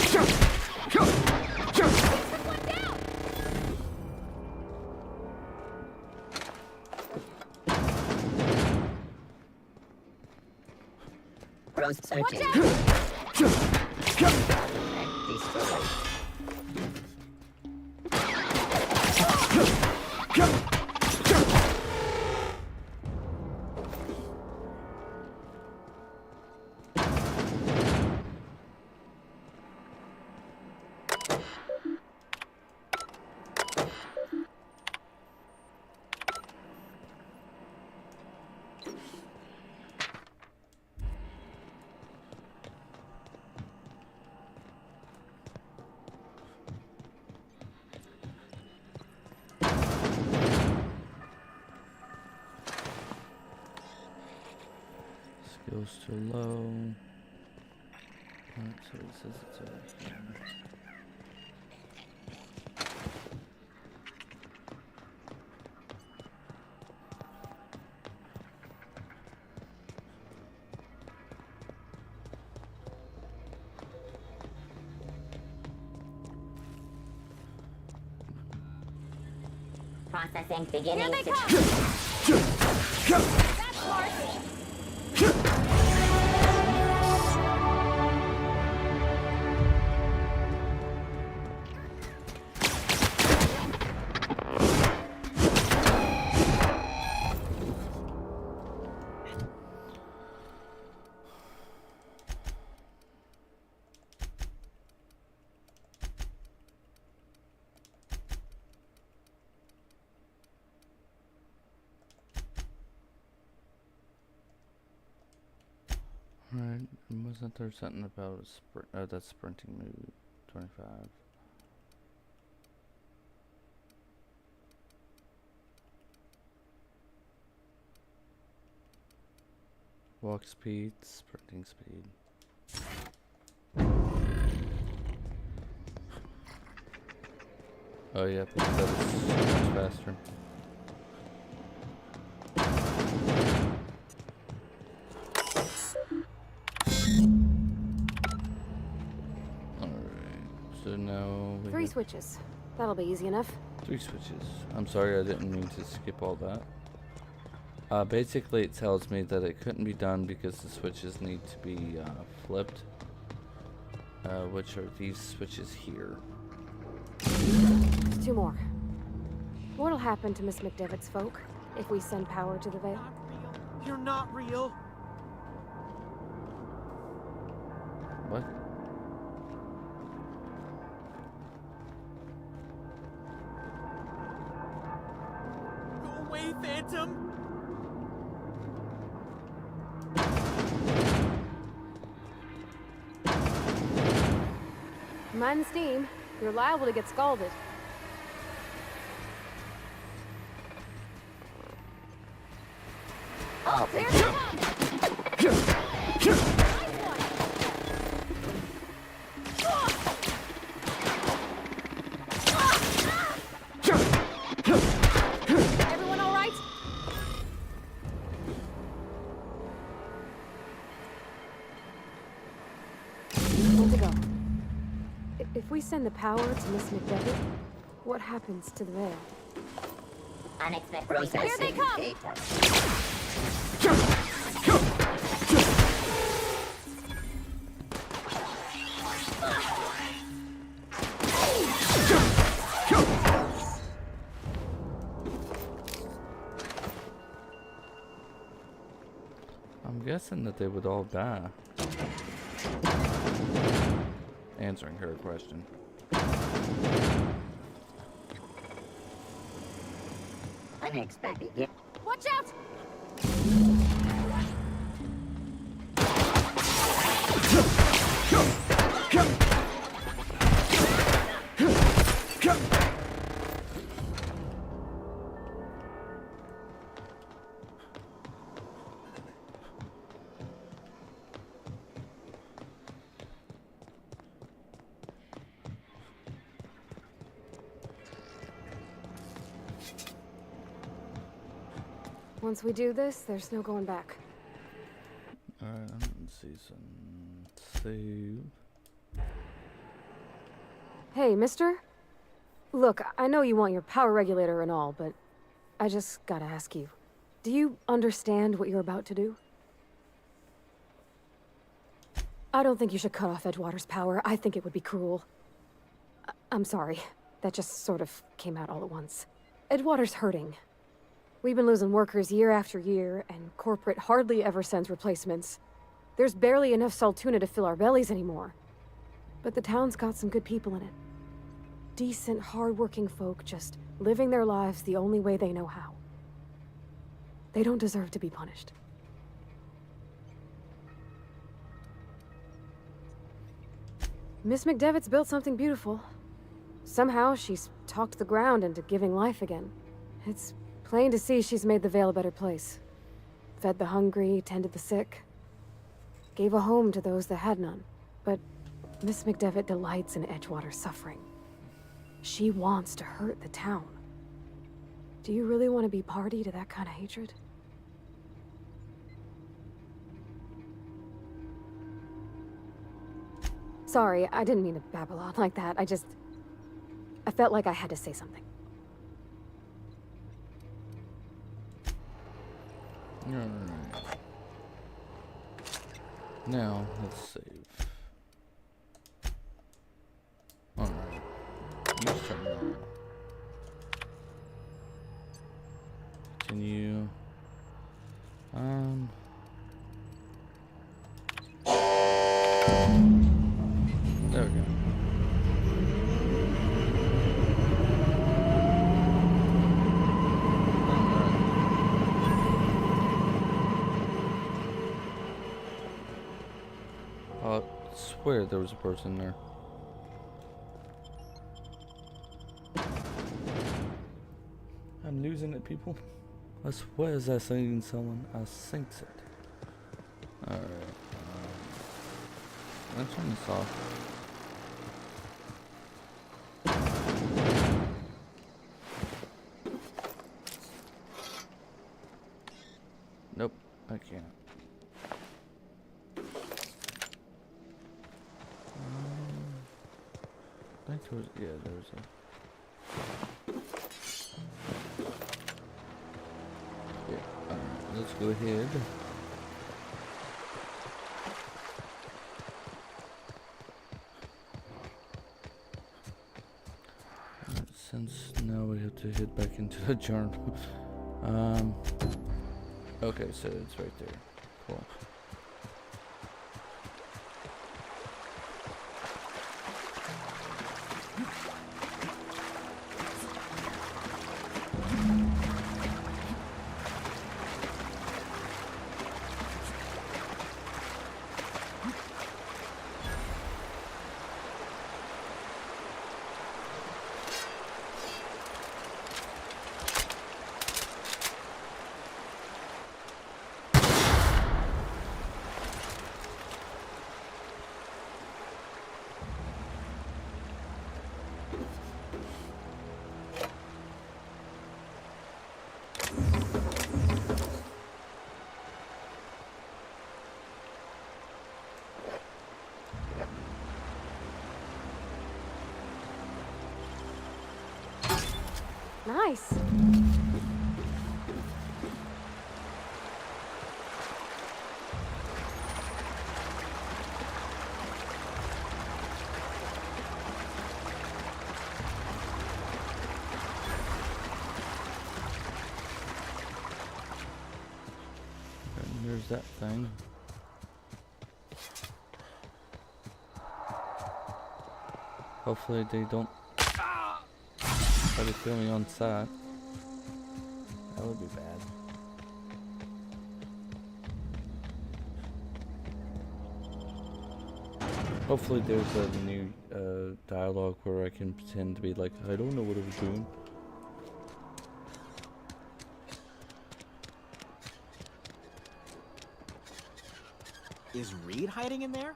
Cross searching. Destroy.
goes too low. Alright, so it says it's over here.
Processing beginning.
Here they come! That's smart!
Alright, wasn't there something about that sprinting move? 25. Walk speed, sprinting speed. Oh yeah, because that is much faster. So now we
3 switches. That'll be easy enough.
3 switches. I'm sorry, I didn't mean to skip all that. Basically, it tells me that it couldn't be done because the switches need to be flipped, which are these switches here.
2 more. What'll happen to Miss McDevitt's folk if we send power to the Vale?
You're not real.
What?
Go away, Phantom!
Mind the steam. You're liable to get scalded.
Oh,
Here they come!
Everyone all right? When to go? If we send the power to Miss McDevitt, what happens to the Vale?
unexpected.
Here they come!
I'm guessing that they would all die. Answering her question.
Unexpected. Yeah.
Watch out!
Once we do this, there's no going back.
Alright, let's see some save.
Hey, mister? Look, I know you want your power regulator and all, but I just gotta ask you. Do you understand what you're about to do? I don't think you should cut off Edgewater's power. I think it would be cruel. I'm sorry. That just sort of came out all at once. Edgewater's hurting. We've been losing workers year after year, and corporate hardly ever sends replacements. There's barely enough Saltuna to fill our bellies anymore. But the town's got some good people in it. Decent, hard-working folk just living their lives the only way they know how. They don't deserve to be punished. Miss McDevitt's built something beautiful. Somehow, she's talked the ground into giving life again. It's plain to see she's made the Vale a better place. Fed the hungry, tended the sick. gave a home to those that had none. But Miss McDevitt delights in Edgewater's suffering. She wants to hurt the town. Do you really want to be party to that kind of hatred? Sorry, I didn't mean to babble on like that. I felt like I had to say something.
Alright. Now, let's save. Alright. Use terminal. Continue. There we go. I swear there was a person there. I'm losing it, people. I swear as I seen someone, I sinks it. Alright. Let's turn this off. Nope, I can't. I think there was, yeah, there was a... Yeah, let's go ahead. Since now we have to head back into the journal. Okay, so it's right there. Cool.
Nice.
And there's that thing. Hopefully they don't try to kill me on sight. That would be bad. Hopefully there's a new dialogue where I can pretend to be like, I don't know what I was doing.
Is Reed hiding in there?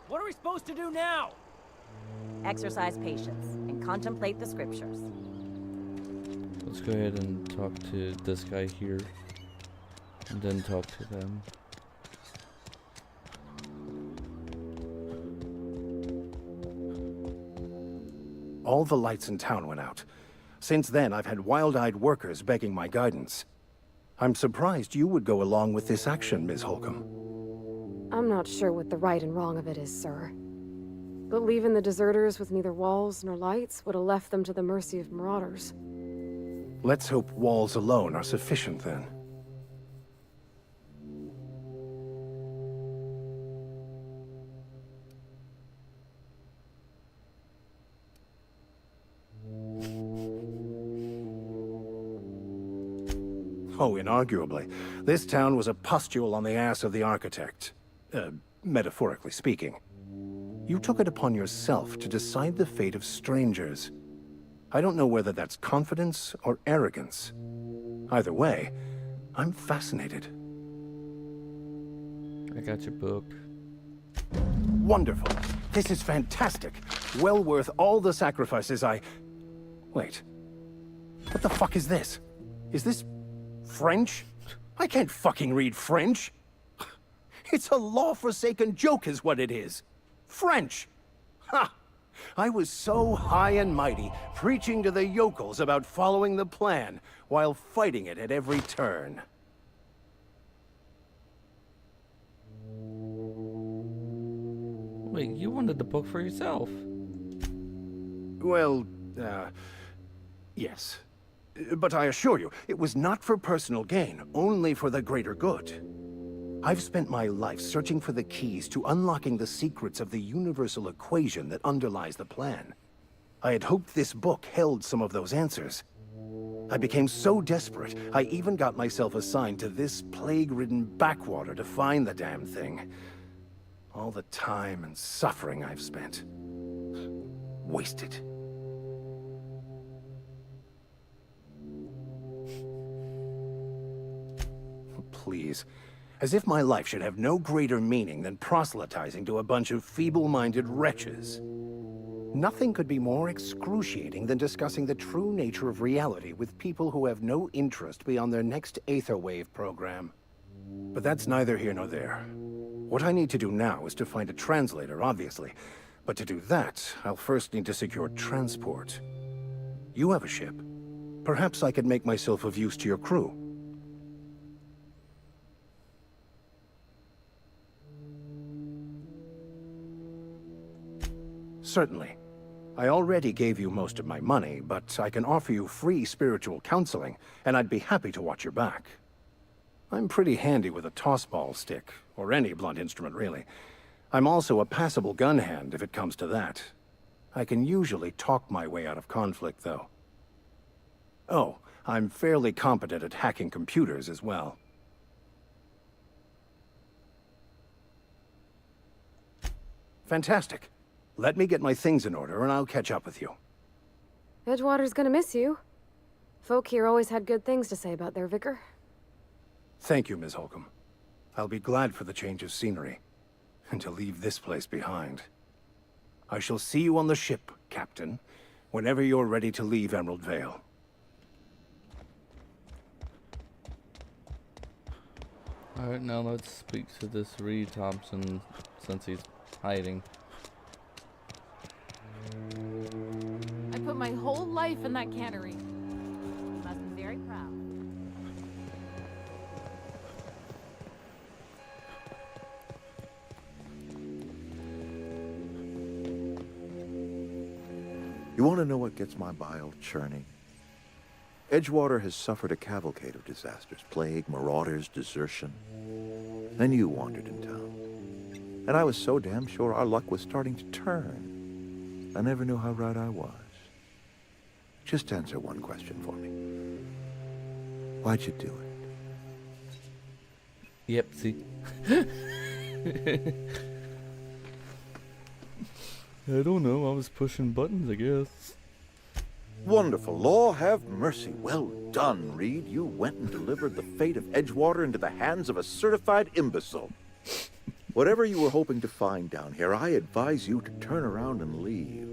What are we supposed to do now?
Exercise patience and contemplate the scriptures.
Let's go ahead and talk to this guy here. And then talk to them.
All the lights in town went out. Since then, I've had wild-eyed workers begging my guidance. I'm surprised you would go along with this action, Ms. Holcomb.
I'm not sure what the right and wrong of it is, sir. But leaving the deserters with neither walls nor lights would have left them to the mercy of marauders.
Let's hope walls alone are sufficient, then. Oh, inarguably. This town was a pustule on the ass of the architect. Metaphorically speaking. You took it upon yourself to decide the fate of strangers. I don't know whether that's confidence or arrogance. Either way, I'm fascinated.
I got your book.
Wonderful. This is fantastic. Well worth all the sacrifices I... Wait. What the fuck is this? Is this French? I can't fucking read French. It's a law-forsaken joke is what it is. French. Ha! I was so high and mighty, preaching to the yokels about following the plan, while fighting it at every turn.
Wait, you wanted the book for yourself?
Well, yes. But I assure you, it was not for personal gain, only for the greater good. I've spent my life searching for the keys to unlocking the secrets of the universal equation that underlies the plan. I had hoped this book held some of those answers. I became so desperate, I even got myself assigned to this plague-ridden backwater to find the damn thing. All the time and suffering I've spent. Wasted. Please. As if my life should have no greater meaning than proselytizing to a bunch of feeble-minded wretches. Nothing could be more excruciating than discussing the true nature of reality with people who have no interest beyond their next Aetherwave program. But that's neither here nor there. What I need to do now is to find a translator, obviously. But to do that, I'll first need to secure transport. You have a ship. Perhaps I could make myself of use to your crew. Certainly. I already gave you most of my money, but I can offer you free spiritual counseling, and I'd be happy to watch your back. I'm pretty handy with a tossball stick, or any blunt instrument, really. I'm also a passable gun hand, if it comes to that. I can usually talk my way out of conflict, though. Oh, I'm fairly competent at hacking computers as well. Fantastic. Let me get my things in order, and I'll catch up with you.
Edgewater's gonna miss you. Folk here always had good things to say about their vicar.
Thank you, Ms. Holcomb. I'll be glad for the change of scenery, and to leave this place behind. I shall see you on the ship, Captain, whenever you're ready to leave Emerald Vale.
Alright, now let's speak to this Reed Thompson, since he's hiding.
I put my whole life in that cannery. You must be very proud.
You want to know what gets my bile churning? Edgewater has suffered a cavalcade of disasters. Plague, marauders, desertion. Then you wandered in town. And I was so damn sure our luck was starting to turn. I never knew how right I was. Just answer one question for me. Why'd you do it?
Yep, see. I don't know, I was pushing buttons, I guess.
Wonderful. Law have mercy. Well done, Reed. You went and delivered the fate of Edgewater into the hands of a certified imbecile. Whatever you were hoping to find down here, I advise you to turn around and leave.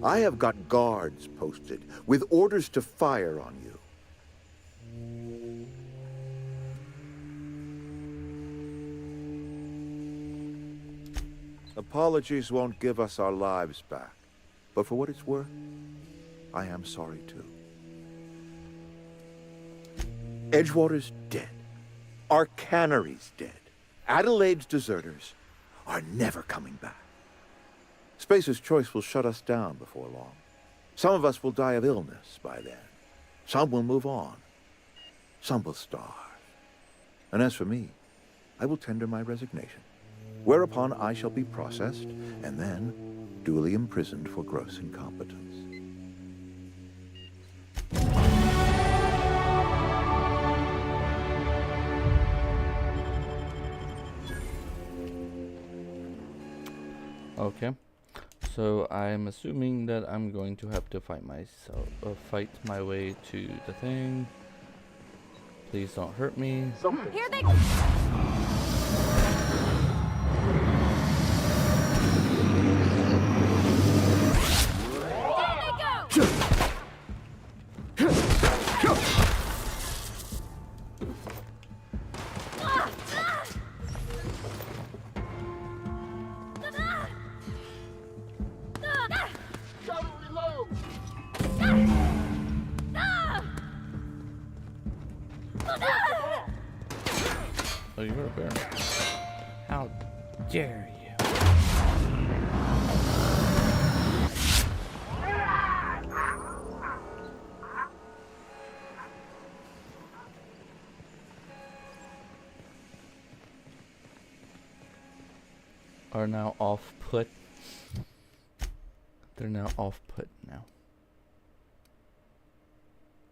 I have got guards posted with orders to fire on you. Apologies won't give us our lives back, but for what it's worth, I am sorry too. Edgewater's dead. Our cannery's dead. Adelaide's deserters are never coming back. Spacer's Choice will shut us down before long. Some of us will die of illness by then. Some will move on. Some will starve. And as for me, I will tender my resignation, whereupon I shall be processed and then duly imprisoned for gross incompetence.
Okay, so I'm assuming that I'm going to have to fight my way to the thing. Please don't hurt me.
Here they come.
you're a bear. How dare you? Are now off put. They're now off put now.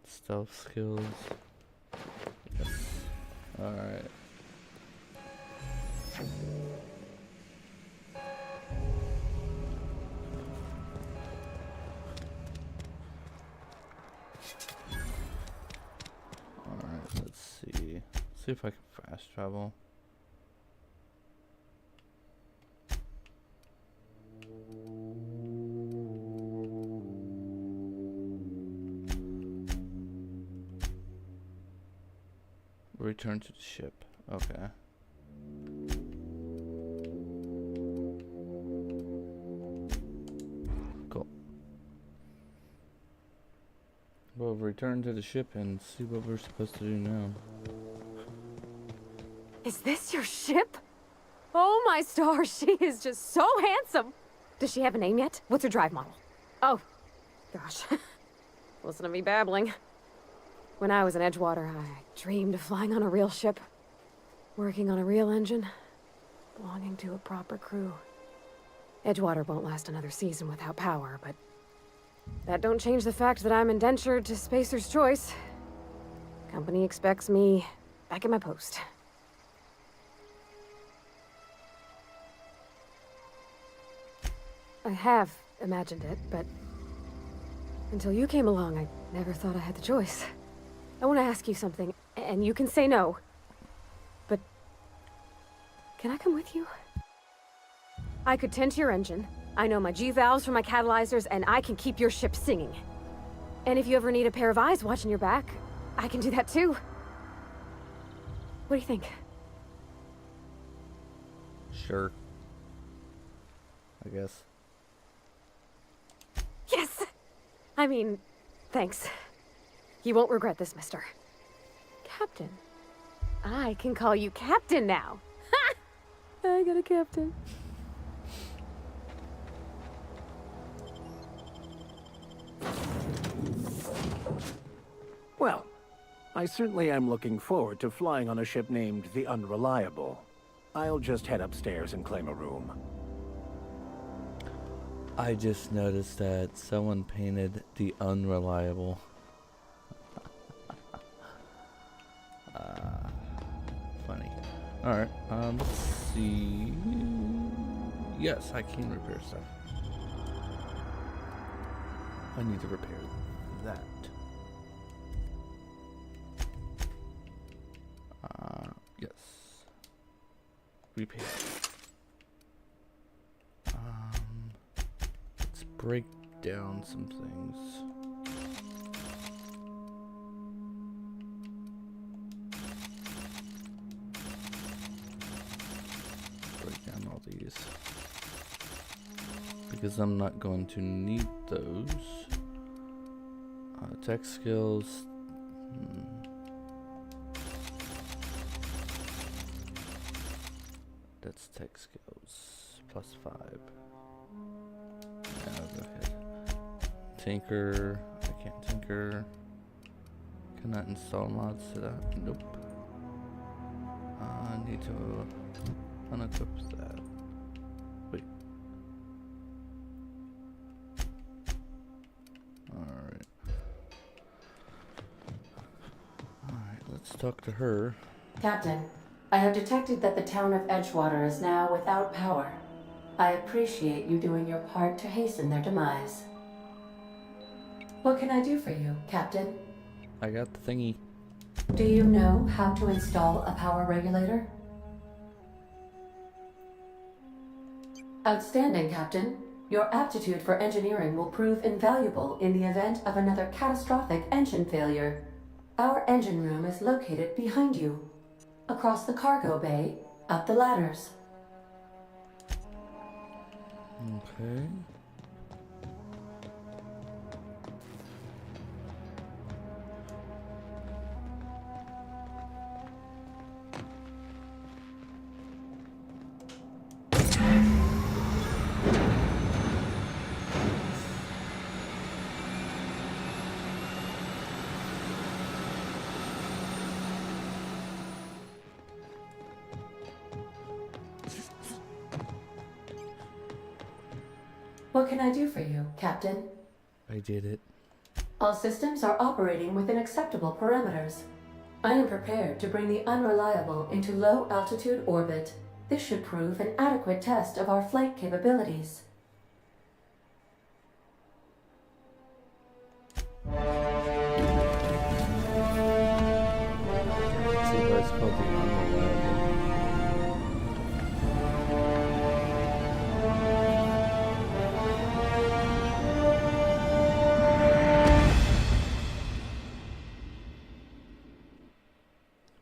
Stealth skills. Yes. Alright. Alright, let's see. See if I can fast travel. Return to the ship. Okay. Cool. We'll return to the ship and see what we're supposed to do now.
Is this your ship? Oh my stars, she is just so handsome. Does she have a name yet? What's her drive model? Oh, gosh. Listen to me babbling. When I was in Edgewater, I dreamed of flying on a real ship, working on a real engine, belonging to a proper crew. Edgewater won't last another season without power, but that don't change the fact that I'm indentured to Spacer's Choice. Company expects me back at my post. I have imagined it, but until you came along, I never thought I had the choice. I want to ask you something, and you can say no. But can I come with you? I could tend to your engine. I know my G-valves from my catalyzers, and I can keep your ship singing. And if you ever need a pair of eyes watching your back, I can do that too. What do you think?
Sure. I guess.
Yes! I mean, thanks. You won't regret this, mister. Captain. I can call you Captain now. Ha! I got a captain.
Well, I certainly am looking forward to flying on a ship named the Unreliable. I'll just head upstairs and claim a room.
I just noticed that someone painted the Unreliable. Funny. Alright, let's see. Yes, I can repair stuff. I need to repair that. Yes. Repair. Let's break down some things. Break down all these. Because I'm not going to need those. Tech skills. That's tech skills. +5. Yeah, I'll go ahead. Tinker. I can't tinker. Cannot install mods to that. Nope. I need to unequip that. Wait. Alright. Alright, let's talk to her.
Captain, I have detected that the town of Edgewater is now without power. I appreciate you doing your part to hasten their demise. What can I do for you, Captain?
I got the thingy.
Do you know how to install a power regulator? Outstanding, Captain. Your aptitude for engineering will prove invaluable in the event of another catastrophic engine failure. Our engine room is located behind you. Across the cargo bay, up the ladders.
Okay.
What can I do for you, Captain?
I did it.
All systems are operating within acceptable parameters. I am prepared to bring the unreliable into low-altitude orbit. This should prove an adequate test of our flight capabilities.
Let's see why it's called the unreliable.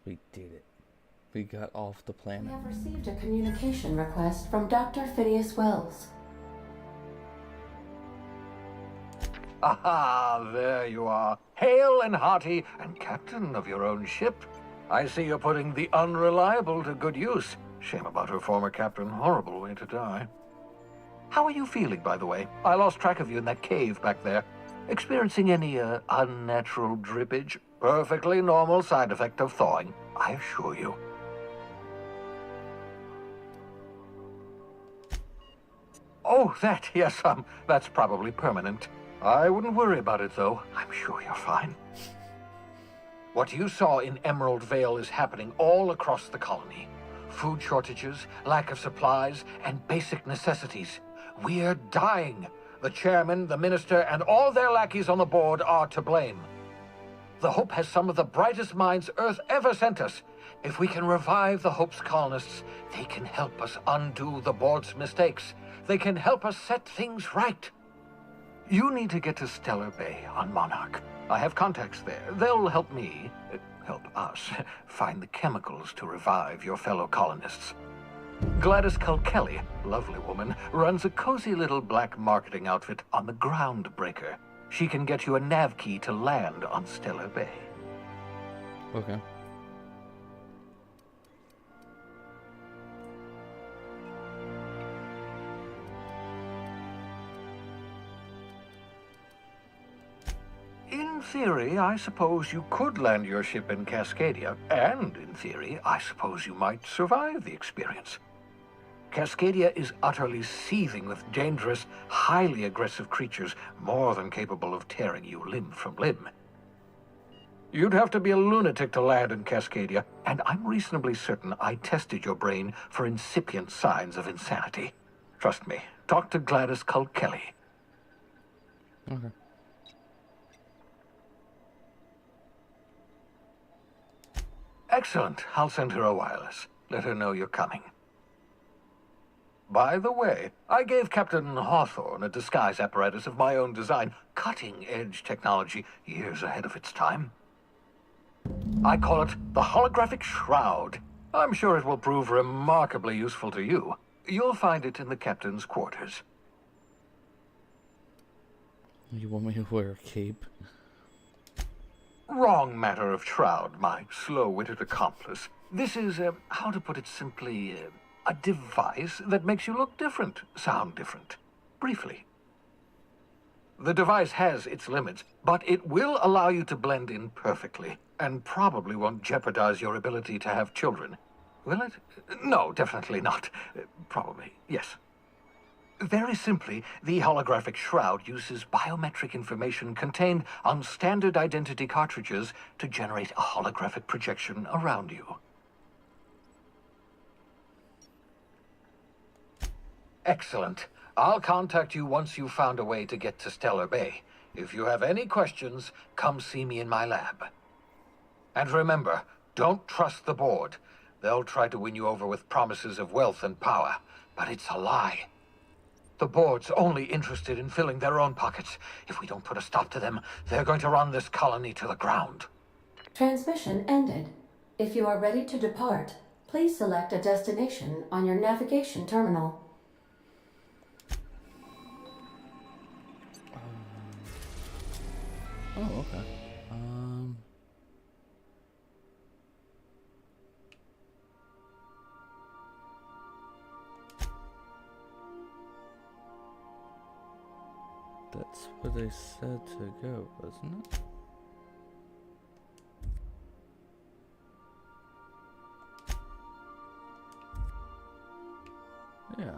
We did it. We got off the
We
planet.
have received a communication request from Dr. Phineas Wells.
Aha, there you are. Hale and hearty, and captain of your own ship. I see you're putting the unreliable to good use. Shame about her former captain. Horrible way to die. How are you feeling, by the way? I lost track of you in that cave back there. Experiencing any, unnatural drippage? Perfectly normal side effect of thawing, I assure you. Oh, that, yes, that's probably permanent. I wouldn't worry about it, though. I'm sure you're fine. What you saw in Emerald Vale is happening all across the colony. Food shortages, lack of supplies, and basic necessities. We're dying. The chairman, the minister, and all their lackeys on the board are to blame. The Hope has some of the brightest minds Earth ever sent us. If we can revive the Hope's colonists, they can help us undo the board's mistakes. They can help us set things right. You need to get to Stellar Bay on Monarch. I have contacts there. They'll help me, help us, find the chemicals to revive your fellow colonists. Gladys Kelly, lovely woman, runs a cozy little black marketing outfit on the Groundbreaker. She can get you a nav key to land on Stellar Bay.
Okay.
In theory, I suppose you could land your ship in Cascadia, and in theory, I suppose you might survive the experience. Cascadia is utterly seething with dangerous, highly aggressive creatures, more than capable of tearing you limb from limb. You'd have to be a lunatic to land in Cascadia, and I'm reasonably certain I tested your brain for incipient signs of insanity. Trust me, talk to Gladys Kelly.
Okay.
Excellent. I'll send her a wireless. Let her know you're coming. By the way, I gave Captain Hawthorne a disguise apparatus of my own design, cutting-edge technology, years ahead of its time. I call it the holographic shroud. I'm sure it will prove remarkably useful to you. You'll find it in the captain's quarters.
You want me to wear a cape?
Wrong matter of shroud, my slow-witted accomplice. This is, how to put it simply, a device that makes you look different, sound different. Briefly. The device has its limits, but it will allow you to blend in perfectly, and probably won't jeopardize your ability to have children. Will it? No, definitely not. Probably, yes. Very simply, the holographic shroud uses biometric information contained on standard identity cartridges to generate a holographic projection around you. Excellent. I'll contact you once you've found a way to get to Stellar Bay. If you have any questions, come see me in my lab. And remember, don't trust the board. They'll try to win you over with promises of wealth and power, but it's a lie. The board's only interested in filling their own pockets. If we don't put a stop to them, they're going to run this colony to the ground.
Transmission ended. If you are ready to depart, please select a destination on your navigation terminal.
Oh, okay. That's where they said to go, wasn't it? Yeah.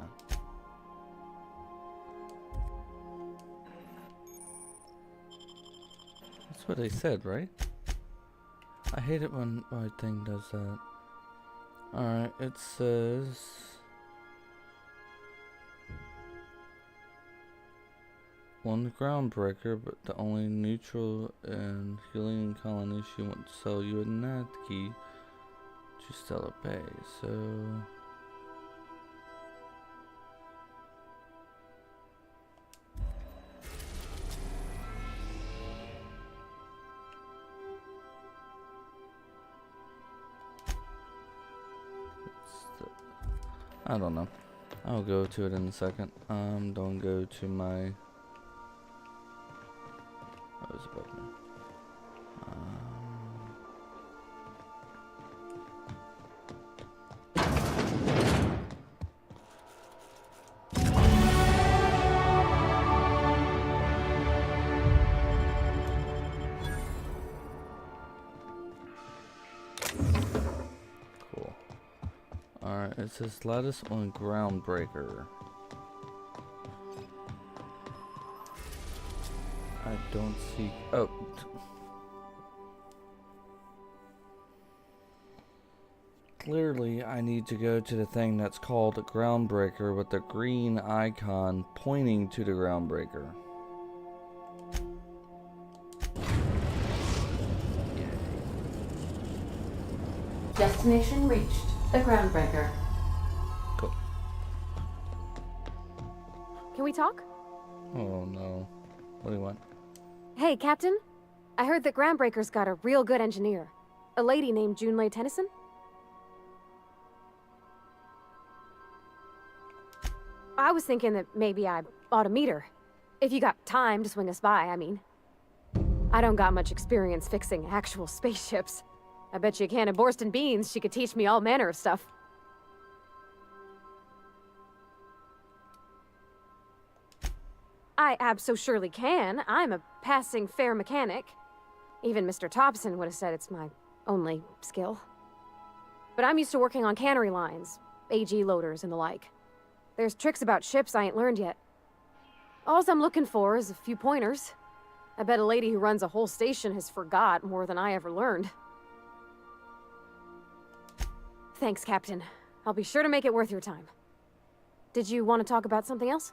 That's what they said, right? I hate it when my thing does that. Alright, it says... One groundbreaker, but the only neutral and healing colony she won't sell you a NAT key to Stellar Bay, so... I don't know. I'll go to it in a second. Don't go to my... What was above me? Cool. Alright, it says lattice on groundbreaker. I don't see... Oh. Clearly, I need to go to the thing that's called Groundbreaker with the green icon pointing to the Groundbreaker.
Destination reached. The Groundbreaker.
Cool.
Can we talk?
Oh no. What do you want?
Hey, Captain. I heard that Groundbreaker's got a real good engineer. A lady named Junlei Tennyson? I was thinking that maybe I ought to meet her. If you got time to swing us by, I mean. I don't got much experience fixing actual spaceships. I bet you a can of Borston beans she could teach me all manner of stuff. I abso-surely can. I'm a passing fair mechanic. Even Mr. Thompson would have said it's my only skill. But I'm used to working on cannery lines, AG loaders and the like. There's tricks about ships I ain't learned yet. All I'm looking for is a few pointers. I bet a lady who runs a whole station has forgot more than I ever learned. Thanks, Captain. I'll be sure to make it worth your time. Did you want to talk about something else?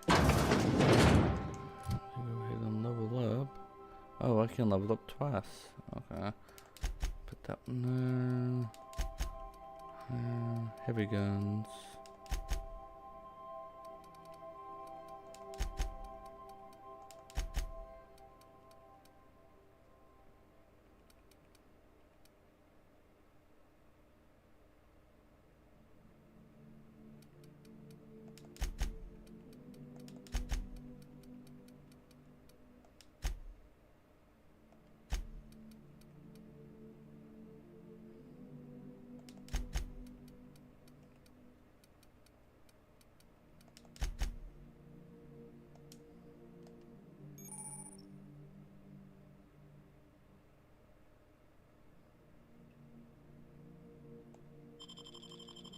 Go ahead and level up. Oh, I can level up twice. Okay. Put that one there. Heavy guns.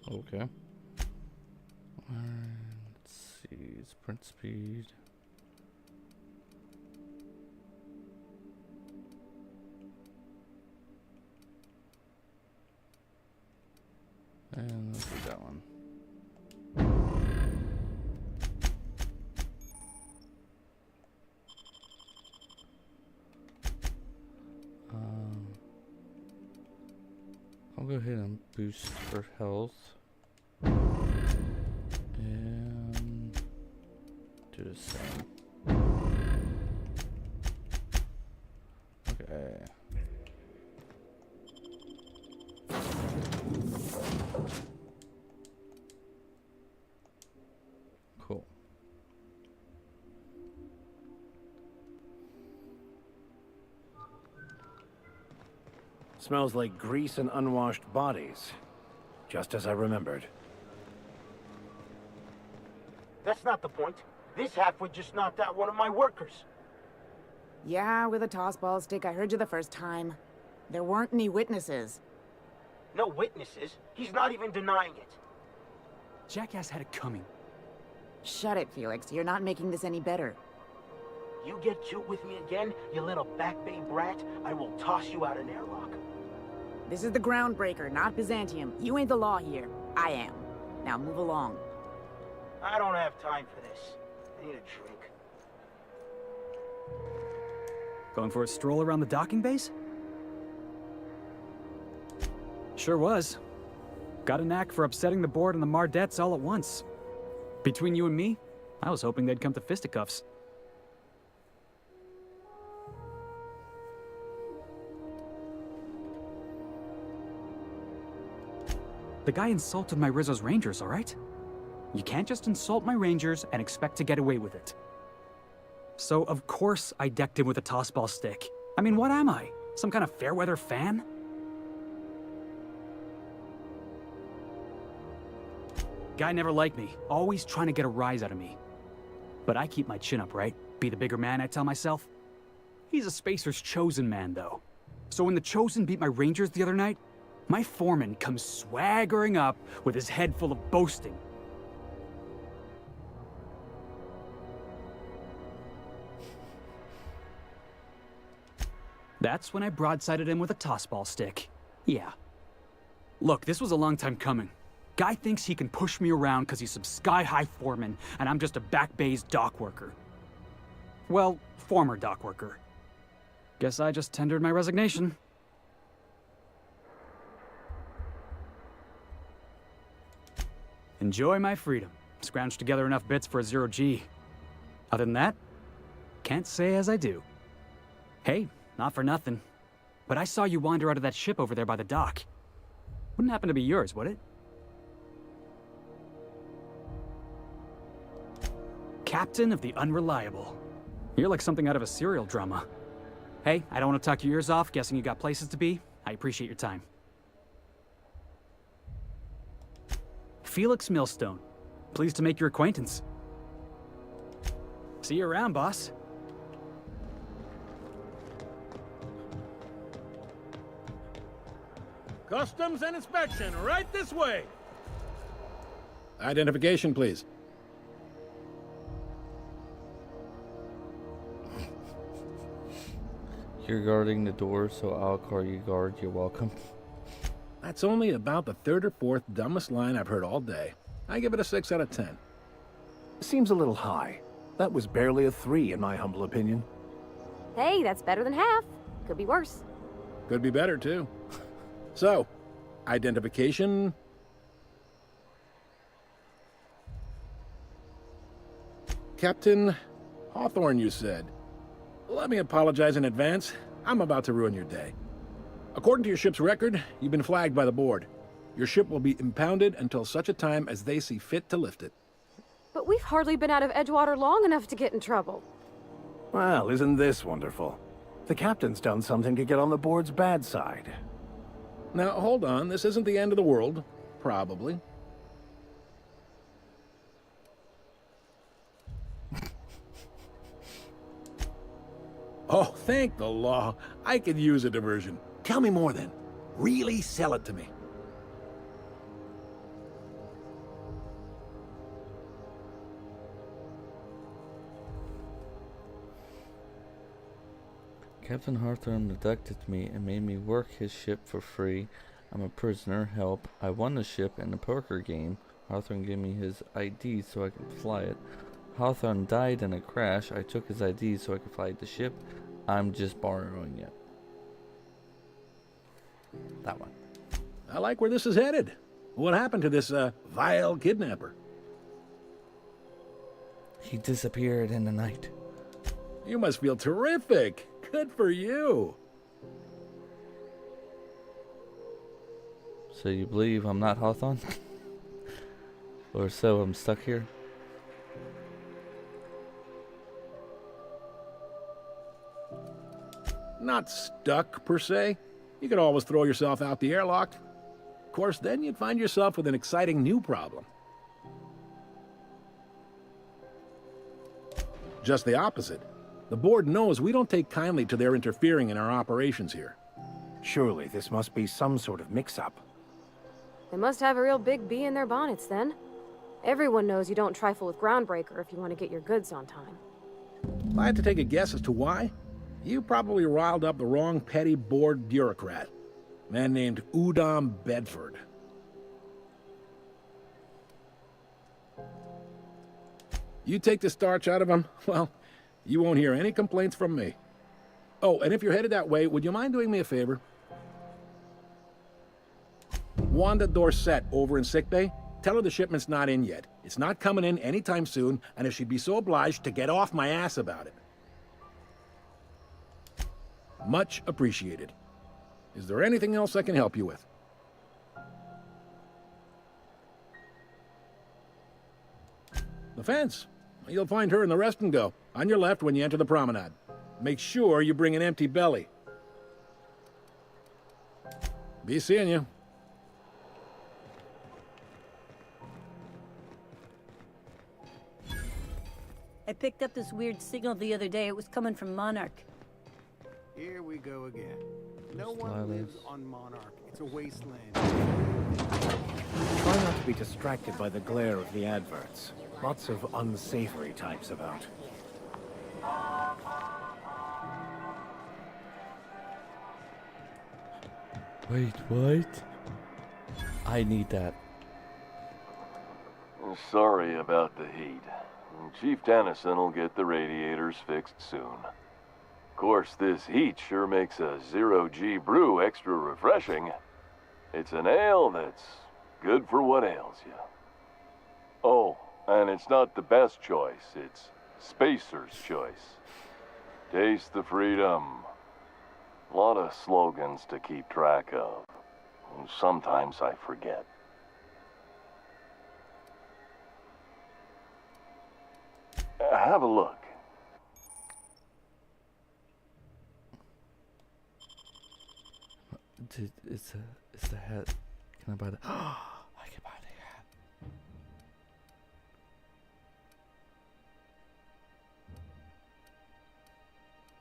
Okay. Let's see, sprint speed. And let's do that one. I'll go ahead and boost for health. And do the same. Okay. Cool.
Smells like grease and unwashed bodies. Just as I remembered.
That's not the point. This halfwit just knocked out one of my workers.
Yeah, with a tossball stick. I heard you the first time. There weren't any witnesses.
No witnesses? He's not even denying it.
Jackass had it coming.
Shut it, Felix. You're not making this any better.
You get cute with me again, you little Back Bay brat, I will toss you out an airlock.
This is the Groundbreaker, not Byzantium. You ain't the law here. I am. Now move along.
I don't have time for this. I need a drink.
Going for a stroll around the docking base? Sure was. Got a knack for upsetting the board and the Mardettes all at once. Between you and me, I was hoping they'd come to fisticuffs. The guy insulted my Rizzo's Rangers, all right? You can't just insult my Rangers and expect to get away with it. So, of course, I decked him with a tossball stick. I mean, what am I? Some kind of fair-weather fan? Guy never liked me, always trying to get a rise out of me. But I keep my chin up, right? Be the bigger man, I tell myself. He's a Spacer's chosen man, though. So when the Chosen beat my Rangers the other night, my foreman comes swaggering up with his head full of boasting. That's when I broadsided him with a tossball stick. Yeah. Look, this was a long time coming. Guy thinks he can push me around because he's some sky-high foreman, and I'm just a back bay's dock worker. Well, former dock worker. Guess I just tendered my resignation. Enjoy my freedom. Scrounged together enough bits for a 0G. Other than that, can't say as I do. Hey, not for nothing, but I saw you wander out of that ship over there by the dock. Wouldn't happen to be yours, would it? Captain of the Unreliable. You're like something out of a serial drama. Hey, I don't want to talk your ears off, guessing you got places to be. I appreciate your time. Felix Millstone. Pleased to make your acquaintance. See you around, boss.
Customs and inspection, right this way. Identification, please.
You're guarding the door, so I'll call you guard. You're welcome.
That's only about the third or fourth dumbest line I've heard all day. I give it a 6 out of 10.
Seems a little high. That was barely a 3 in my humble opinion.
Hey, that's better than half. Could be worse.
Could be better, too. So, identification. Captain Hawthorne, you said. Let me apologize in advance. I'm about to ruin your day. According to your ship's record, you've been flagged by the board. Your ship will be impounded until such a time as they see fit to lift it.
But we've hardly been out of Edgewater long enough to get in trouble.
Well, isn't this wonderful? The captain's done something to get on the board's bad side.
Now, hold on. This isn't the end of the world. Probably. Oh, thank the law. I could use a diversion. Tell me more then. Really sell it to me.
Captain Hawthorne abducted me and made me work his ship for free. I'm a prisoner. Help. I won the ship in a poker game. Hawthorne gave me his ID so I could fly it. Hawthorne died in a crash. I took his ID so I could fly the ship. I'm just borrowing it. That one.
I like where this is headed. What happened to this, vile kidnapper?
He disappeared in the night.
You must feel terrific. Good for you.
So you believe I'm not Hawthorne? Or so I'm stuck here?
Not stuck, per se. You could always throw yourself out the airlock. Of course, then you'd find yourself with an exciting new problem. Just the opposite. The board knows we don't take kindly to their interfering in our operations here.
Surely this must be some sort of mix-up.
They must have a real big bee in their bonnets, then. Everyone knows you don't trifle with Groundbreaker if you want to get your goods on time.
If I had to take a guess as to why, you probably riled up the wrong petty bored bureaucrat. A man named Udom Bedford. You take the starch out of him, well, you won't hear any complaints from me. Oh, and if you're headed that way, would you mind doing me a favor? Wanda Dorset over in sickbay, tell her the shipment's not in yet. It's not coming in anytime soon, and if she'd be so obliged to get off my ass about it. Much appreciated. Is there anything else I can help you with? The fence. You'll find her in the rest and go, on your left when you enter the promenade. Make sure you bring an empty belly. Be seeing you.
I picked up this weird signal the other day. It was coming from Monarch.
Here we go again. No one lives on Monarch. It's a wasteland.
Try not to be distracted by the glare of the adverts. Lots of unsavory types about.
Wait, what? I need that.
Sorry about the heat. Chief Tennyson will get the radiators fixed soon. Of course, this heat sure makes a zero-G brew extra refreshing. It's an ale that's good for what ails you. Oh, and it's not the best choice, it's Spacer's choice. Taste the freedom. A lot of slogans to keep track of. Sometimes I forget. Have a look.
Dude, it's the hat. Can I buy the? I can buy the hat.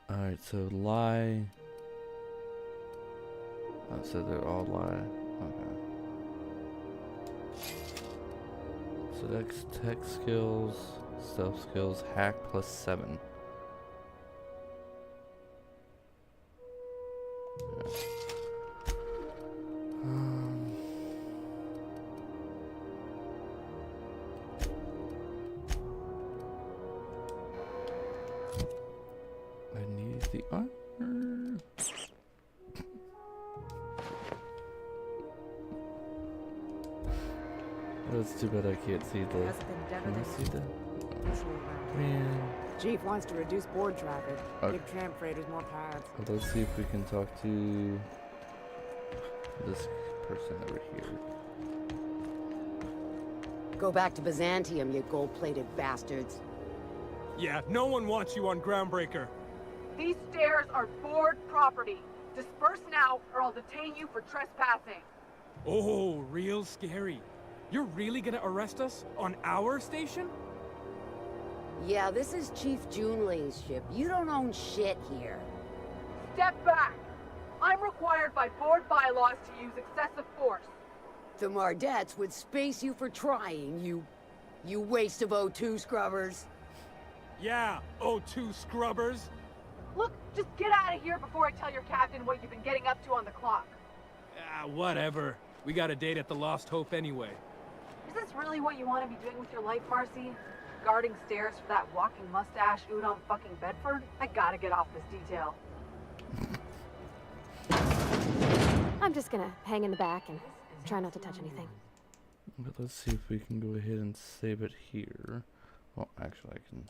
All right, so lie. Oh, so they're all lie. Okay. So that's tech skills, stealth skills, hack +7. Yeah. I need the armor. That's too bad I can't see the. Can I see the? Man.
Chief wants to reduce board traffic.
Okay.
Give tramp freighters more paths.
Well, let's see if we can talk to this person over here.
Go back to Byzantium, you gold-plated bastards.
Yeah, no one wants you on Groundbreaker.
These stairs are board property. Disperse now, or I'll detain you for trespassing.
Oh, real scary. You're really gonna arrest us on our station?
Yeah, this is Chief Junling's ship. You don't own shit here.
Step back. I'm required by board bylaws to use excessive force.
The Mardettes would space you for trying, you waste of O2 scrubbers.
Yeah, O2 scrubbers.
Look, just get out of here before I tell your captain what you've been getting up to on the clock.
Whatever. We got a date at the Lost Hope anyway.
Is this really what you want to be doing with your life, Marcy? Guarding stairs for that walking mustache Udom fucking Bedford? I gotta get off this detail.
I'm just gonna hang in the back and try not to touch anything.
But let's see if we can go ahead and save it here. Well, actually, I can.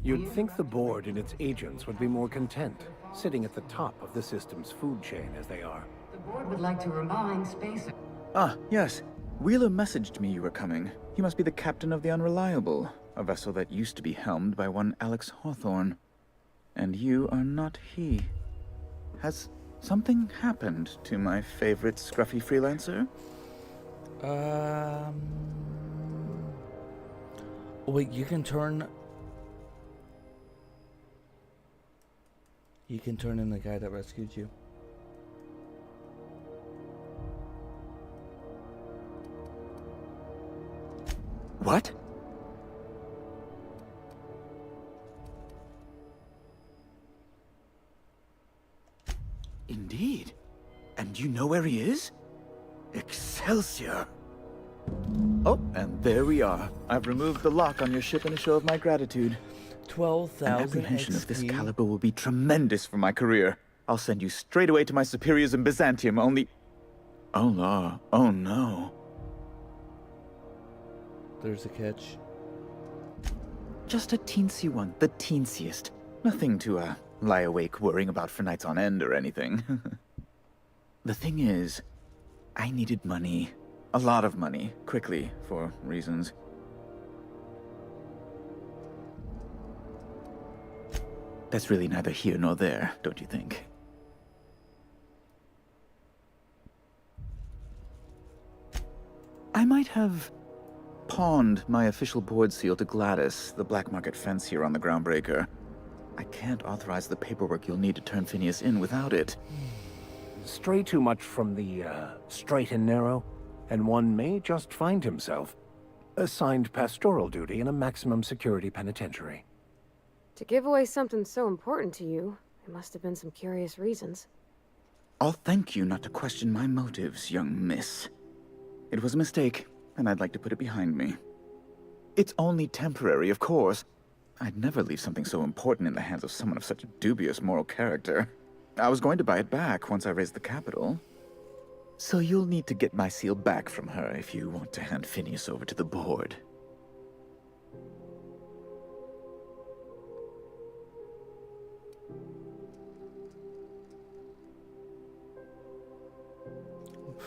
You'd think the board and its agents would be more content, sitting at the top of the system's food chain as they are.
The board would like to remind Spacer.
Ah, yes. Wheeler messaged me you were coming. He must be the captain of the Unreliable, a vessel that used to be helmed by one Alex Hawthorne. And you are not he. Has something happened to my favorite scruffy freelancer?
Wait, you can turn. You can turn in the guy that rescued you.
What? Indeed. And you know where he is? Excelsior! Oh, and there we are. I've removed the lock on your ship in a show of my gratitude.
12,000
An apprehension of this
XP.
caliber will be tremendous for my career. I'll send you straight away to my superiors in Byzantium, only... Oh, la. Oh, no.
There's a catch.
Just a teensy one. The teensiest. Nothing to, lie awake worrying about for nights on end or anything. The thing is, I needed money. A lot of money. Quickly, for reasons. That's really neither here nor there, don't you think? I might have pawned my official board seal to Gladys, the black market fence here on the Groundbreaker. I can't authorize the paperwork you'll need to turn Phineas in without it.
Stray too much from the, straight and narrow, and one may just find himself assigned pastoral duty in a maximum security penitentiary.
To give away something so important to you, there must have been some curious reasons.
I'll thank you not to question my motives, young miss. It was a mistake, and I'd like to put it behind me. It's only temporary, of course. I'd never leave something so important in the hands of someone of such dubious moral character. I was going to buy it back once I raised the capital. So you'll need to get my seal back from her if you want to hand Phineas over to the board.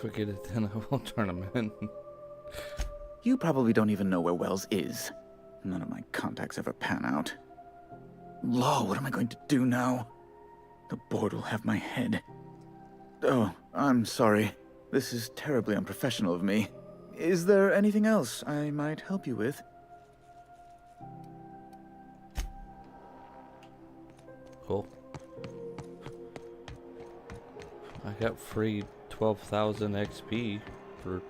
Forget it then, I won't turn him in.
You probably don't even know where Wells is. None of my contacts ever pan out. Law, what am I going to do now? The board will have my head. Oh, I'm sorry. This is terribly unprofessional of me. Is there anything else I might help you with?
Cool. I got free 12,000 XP for...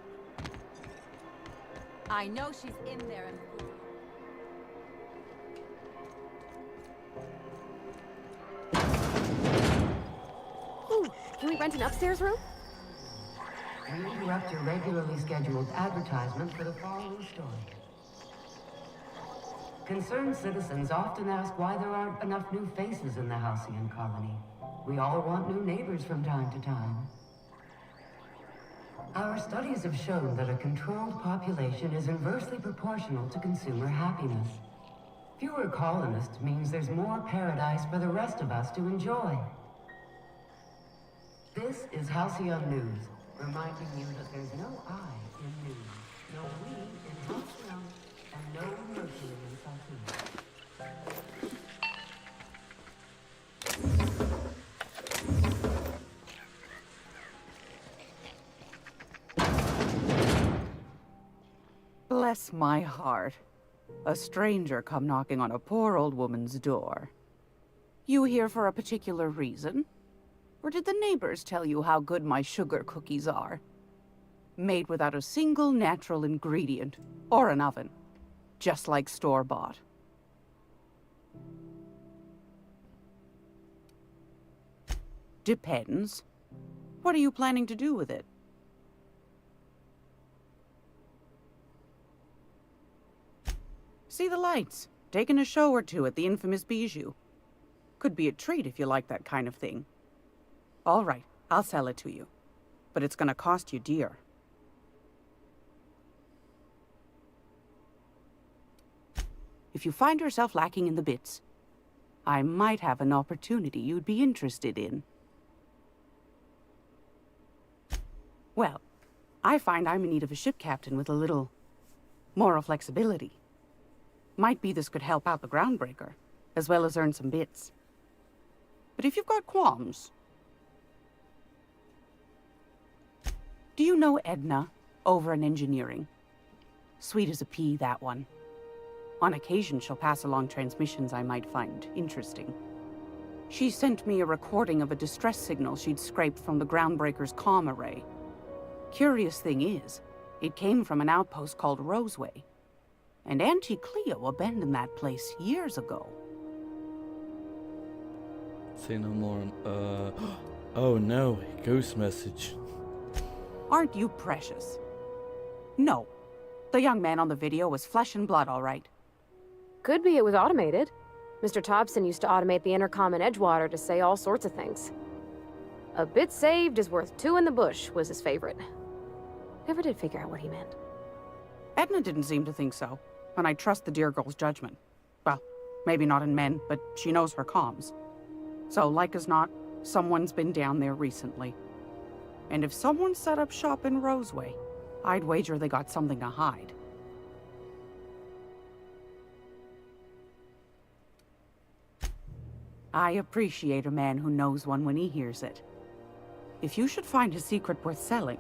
I know she's in there and...
Ooh, can we rent an upstairs room?
We interrupt your regularly scheduled advertisement for the following story. Concerned citizens often ask why there aren't enough new faces in the Halcyon colony. We all want new neighbors from time to time. Our studies have shown that a controlled population is inversely proportional to consumer happiness. Fewer colonists means there's more paradise for the rest of us to enjoy. This is Halcyon News, reminding you that there's no I in news, no we in Halcyon, and no Mercury in Saltine.
Bless my heart. A stranger come knocking on a poor old woman's door. You here for a particular reason? Or did the neighbors tell you how good my sugar cookies are? Made without a single natural ingredient, or an oven. Just like store-bought. Depends. What are you planning to do with it? See the lights. Taking a show or two at the infamous Bijou. Could be a treat if you like that kind of thing. All right, I'll sell it to you. But it's gonna cost you dear. If you find yourself lacking in the bits, I might have an opportunity you'd be interested in. Well, I find I'm in need of a ship captain with a little moral flexibility. Might be this could help out the Groundbreaker, as well as earn some bits. But if you've got qualms... Do you know Edna, over in engineering? Sweet as a pea, that one. On occasion, she'll pass along transmissions I might find interesting. She sent me a recording of a distress signal she'd scraped from the Groundbreaker's comm array. Curious thing is, it came from an outpost called Roseway. And Auntie Cleo abandoned that place years ago.
Say no more. Oh no, ghost message.
Aren't you precious? No. The young man on the video was flesh and blood, all right.
Could be it was automated. Mr. Thompson used to automate the intercom in Edgewater to say all sorts of things. A bit saved is worth two in the bush was his favorite. Never did figure out what he meant.
Edna didn't seem to think so, and I trust the dear girl's judgment. Well, maybe not in men, but she knows her comms. So, like as not, someone's been down there recently. And if someone set up shop in Roseway, I'd wager they got something to hide. I appreciate a man who knows one when he hears it. If you should find a secret worth selling,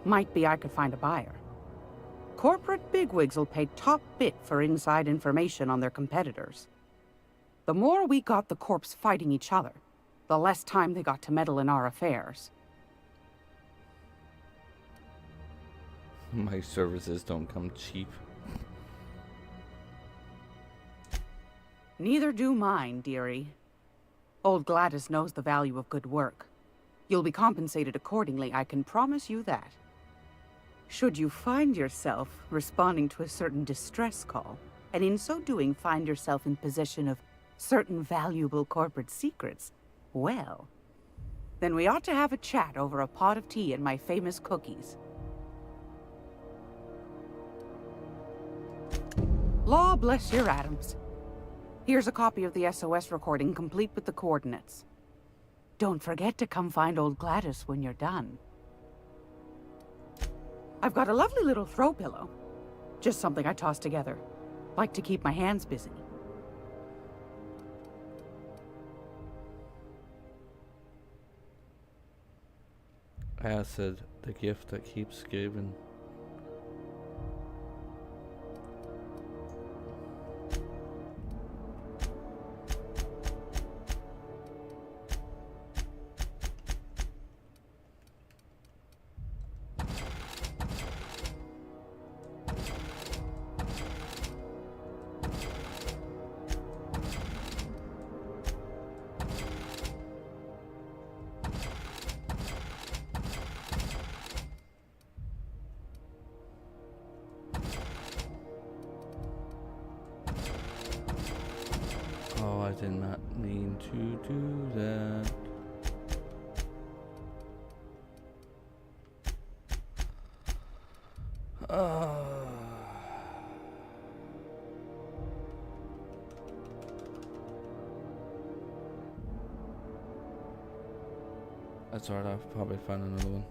might be I could find a buyer. Corporate bigwigs will pay top bit for inside information on their competitors. The more we got the corps fighting each other, the less time they got to meddle in our affairs.
My services don't come cheap.
Neither do mine, dearie. Old Gladys knows the value of good work. You'll be compensated accordingly, I can promise you that. Should you find yourself responding to a certain distress call, and in so doing find yourself in possession of certain valuable corporate secrets, well, then we ought to have a chat over a pot of tea and my famous cookies. Law bless your Adams. Here's a copy of the SOS recording, complete with the coordinates. Don't forget to come find old Gladys when you're done. I've got a lovely little throw pillow. Just something I toss together. Like to keep my hands busy.
Acid, the gift that keeps giving. Oh, I did not mean to do that. That's alright, I'll probably find another one.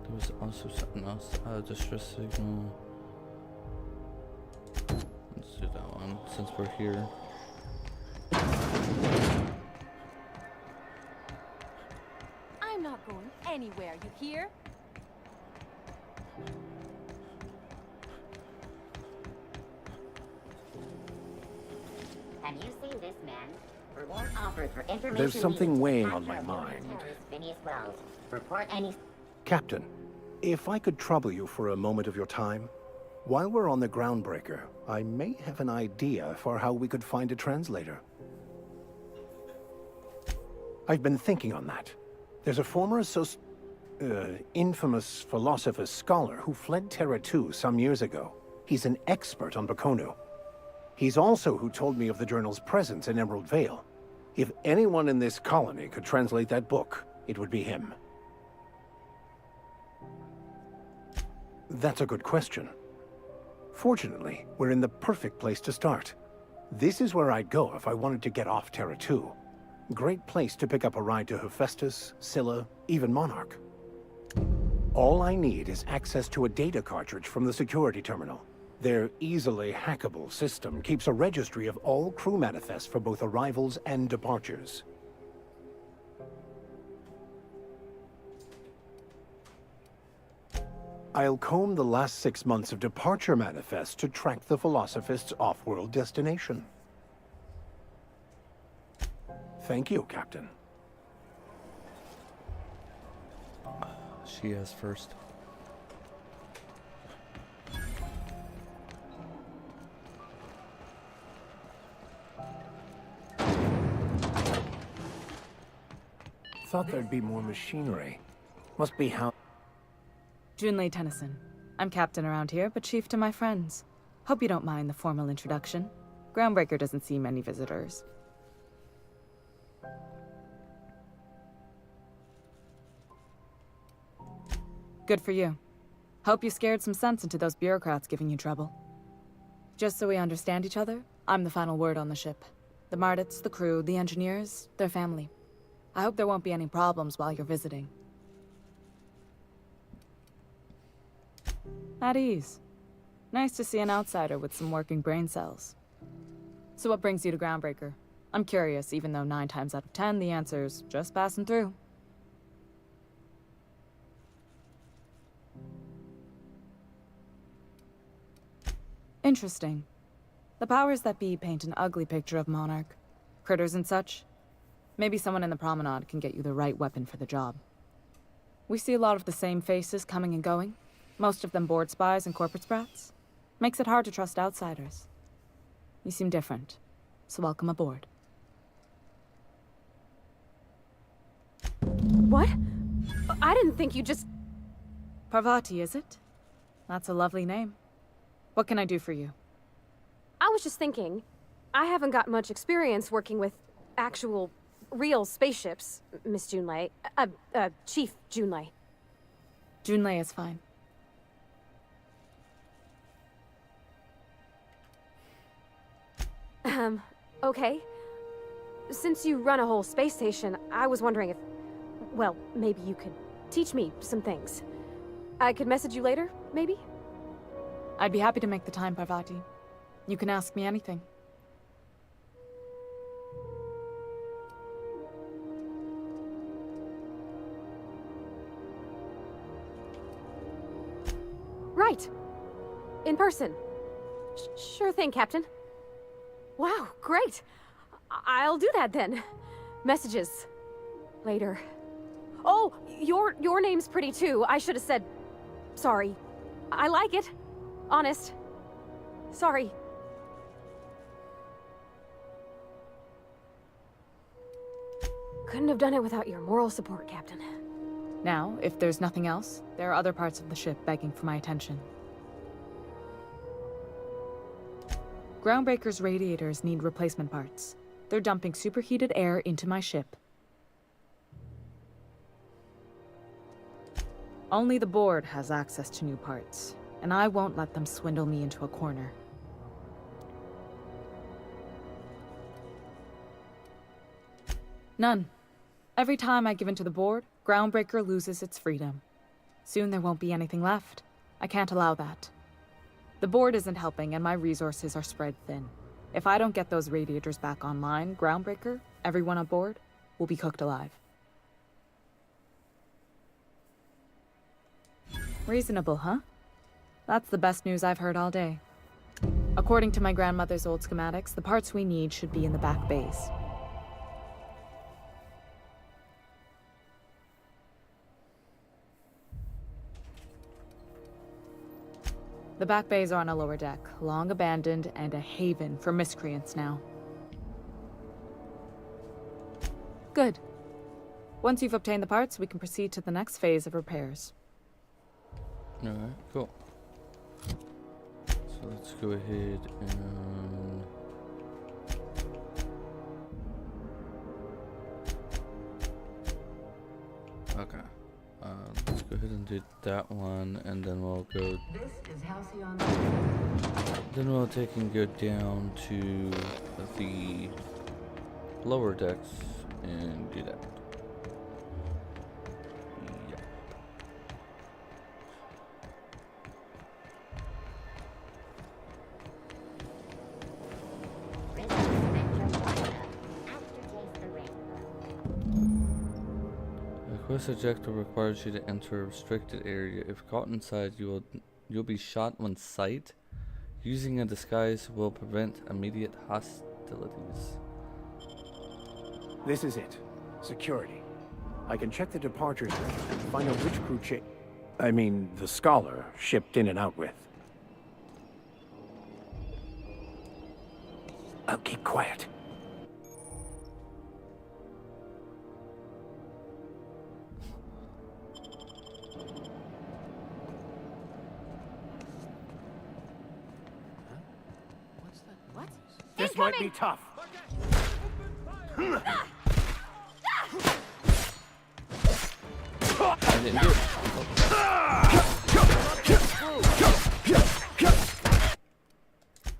There was also something else. Distress signal. Let's do that one since we're here.
I'm not going anywhere, you hear?
Have you seen this man? Reward offered for information.
There's something weighing on my mind.
Report any.
Captain, if I could trouble you for a moment of your time, while we're on the Groundbreaker, I may have an idea for how we could find a translator. I've been thinking on that. There's a former infamous philosopher scholar who fled Terra 2 some years ago. He's an expert on Bakonu. He's also who told me of the journal's presence in Emerald Vale. If anyone in this colony could translate that book, it would be him. That's a good question. Fortunately, we're in the perfect place to start. This is where I'd go if I wanted to get off Terra 2. Great place to pick up a ride to Hephaestus, Scylla, even Monarch. All I need is access to a data cartridge from the security terminal. Their easily hackable system keeps a registry of all crew manifests for both arrivals and departures. I'll comb the last 6 months of departure manifests to track the Philosophist's off-world destination. Thank you, Captain.
She has first.
Thought there'd be more machinery. Must be how...
Junlei Tennyson. I'm captain around here, but chief to my friends. Hope you don't mind the formal introduction. Groundbreaker doesn't see many visitors. Good for you. Hope you scared some sense into those bureaucrats giving you trouble. Just so we understand each other, I'm the final word on the ship. The Mardits, the crew, the engineers, their family. I hope there won't be any problems while you're visiting. At ease. Nice to see an outsider with some working brain cells. So what brings you to Groundbreaker? I'm curious, even though 9 times out of 10 the answer's just passing through. Interesting. The powers that be paint an ugly picture of Monarch. Critters and such. Maybe someone in the promenade can get you the right weapon for the job. We see a lot of the same faces coming and going. Most of them board spies and corporate sprats. Makes it hard to trust outsiders. You seem different, so welcome aboard.
What? I didn't think you just...
Parvati, is it? That's a lovely name. What can I do for you?
I was just thinking, I haven't got much experience working with actual, real spaceships, Miss Junlei. Chief Junlei.
Junlei is fine.
Okay. Since you run a whole space station, I was wondering if... Well, maybe you could teach me some things. I could message you later, maybe?
I'd be happy to make the time, Parvati. You can ask me anything.
Right. In person. Sure thing, Captain. Wow, great. I'll do that then. Messages. Later. Oh, your name's pretty too. I should have said... Sorry. I like it. Honest. Sorry. Couldn't have done it without your moral support, Captain.
Now, if there's nothing else, there are other parts of the ship begging for my attention. Groundbreaker's radiators need replacement parts. They're dumping superheated air into my ship. Only the board has access to new parts, and I won't let them swindle me into a corner. None. Every time I give in to the board, Groundbreaker loses its freedom. Soon there won't be anything left. I can't allow that. The board isn't helping, and my resources are spread thin. If I don't get those radiators back online, Groundbreaker, everyone on board, will be cooked alive. Reasonable, huh? That's the best news I've heard all day. According to my grandmother's old schematics, the parts we need should be in the back bays. The back bays are on a lower deck, long abandoned and a haven for miscreants now. Good. Once you've obtained the parts, we can proceed to the next phase of repairs.
Alright, cool. So let's go ahead and... Okay. Let's go ahead and do that one, and then we'll go... Then we'll take and go down to the lower decks and do that. This objective requires you to enter a restricted area. If caught inside, you'll be shot on sight. Using a disguise will prevent immediate hostilities.
This is it. Security. I can check the departures register to find out which crew the Scholar shipped in and out with. I'll keep quiet.
What?
This might be tough.
I didn't do it.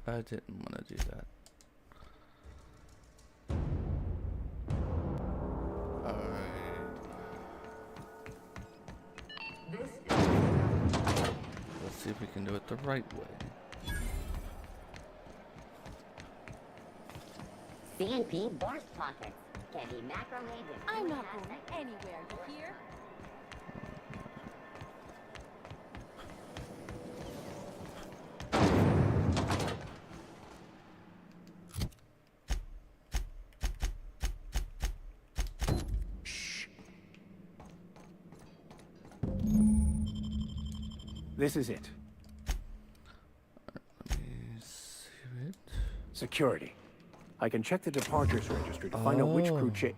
I didn't want to do that. Let's see if we can do it the right way.
CNP Borscht Pockets can be macromeed with...
I'm not going anywhere, you hear?
This is it.
Let me see it.
Security. I can check the departures registry to find out which crew the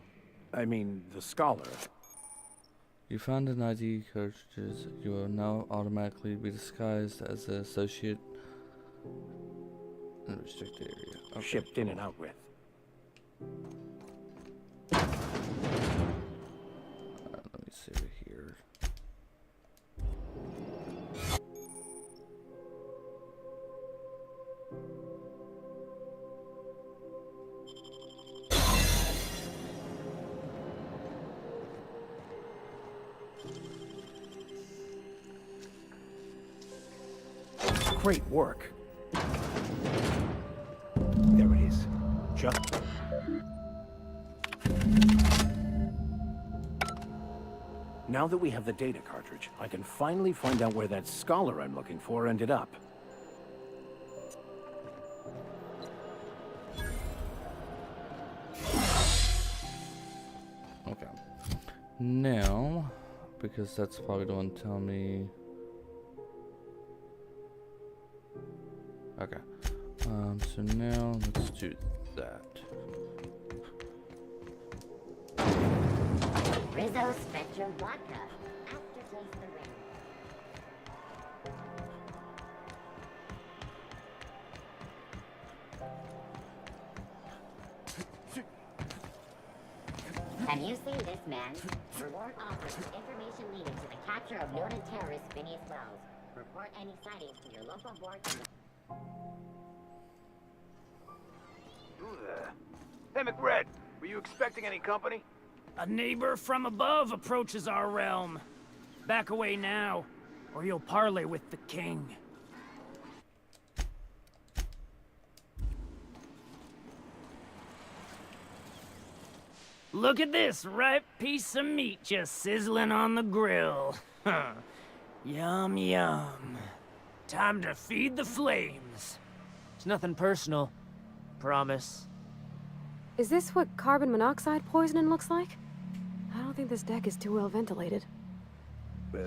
Scholar.
You found an ID cartridges. You will now automatically be disguised as an associate in a restricted area. Okay,
Shipped in and out with.
Let me see over here.
Great work. There it is. Just... Now that we have the data cartridge, I can finally find out where that Scholar I'm looking for ended up.
Okay. Now, because that's probably the one telling me... Okay. So now let's do that.
Rizzo Spectrum Vodka. Aftertaste the ring. Have you seen this man? Reward offers for information leading to the capture of noted terrorist Phineas Wells. Report any sightings to your local board.
Who there? Hey, McRed, were you expecting any company?
A neighbor from above approaches our realm. Back away now, or you'll parley with the king. Look at this ripe piece of meat just sizzling on the grill. Yum, yum. Time to feed the flames. It's nothing personal. Promise.
Is this what carbon monoxide poisoning looks like? I don't think this deck is too well ventilated.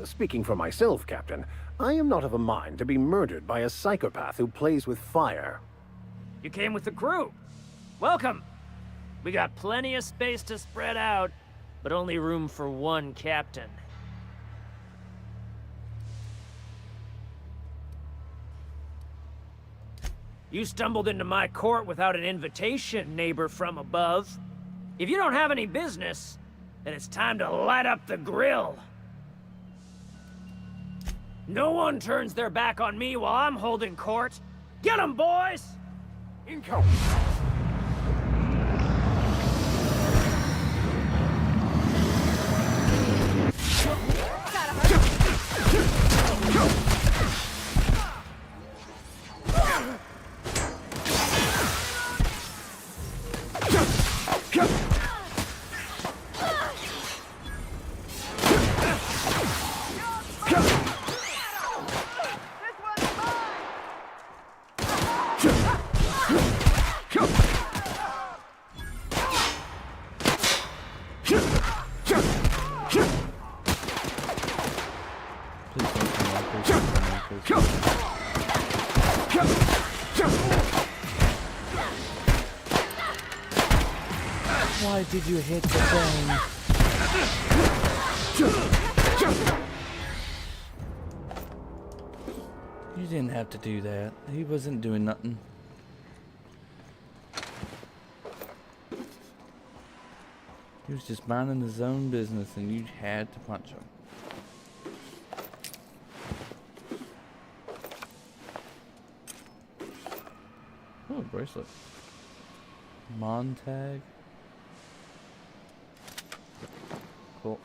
Speaking for myself, Captain, I am not of a mind to be murdered by a psychopath who plays with fire.
You came with the crew. Welcome. We got plenty of space to spread out, but only room for one captain. You stumbled into my court without an invitation, neighbor from above. If you don't have any business, then it's time to light up the grill. No one turns their back on me while I'm holding court. Get 'em, boys!
Income!
Why did you hit the thing? You didn't have to do that. He wasn't doing nothing. He was just minding his own business and you had to punch him. Oh, a bracelet. Montag. Cool.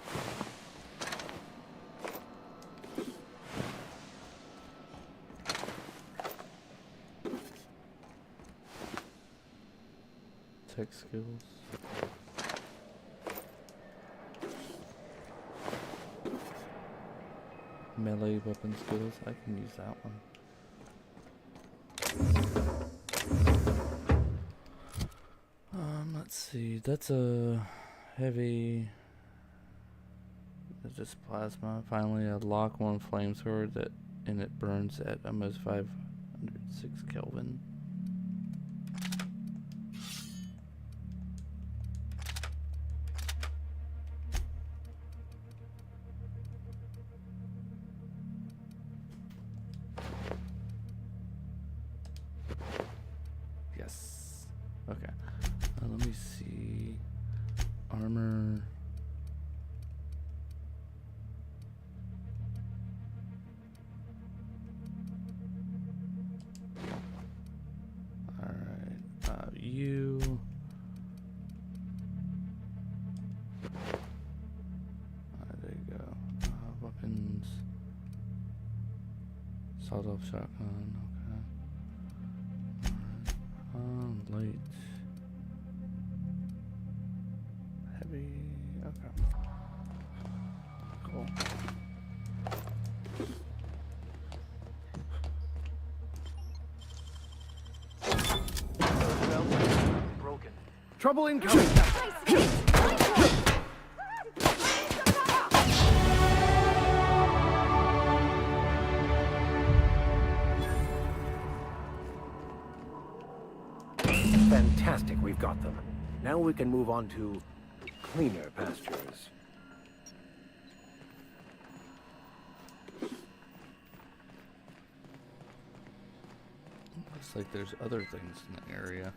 Tech skills. Melee weapon skills. I can use that one. Let's see. That's a heavy. That's just plasma. Finally, a lock one flamethrower that, and it burns at almost 506 Kelvin. Yes. Okay. Let me see. Armor. You. There you go. Weapons. Sawed-off shotgun. Okay. Light. Heavy. Okay. Cool.
Trouble incoming!
Fantastic, we've got them. Now we can move on to cleaner pastures.
Looks like there's other things in the area.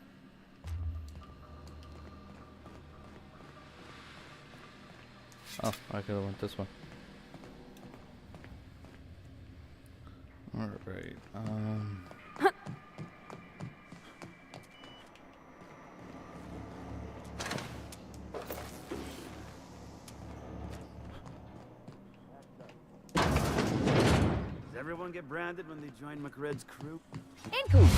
Oh, I could have went this one. Alright,
Does everyone get branded when they join McRed's crew?
Income!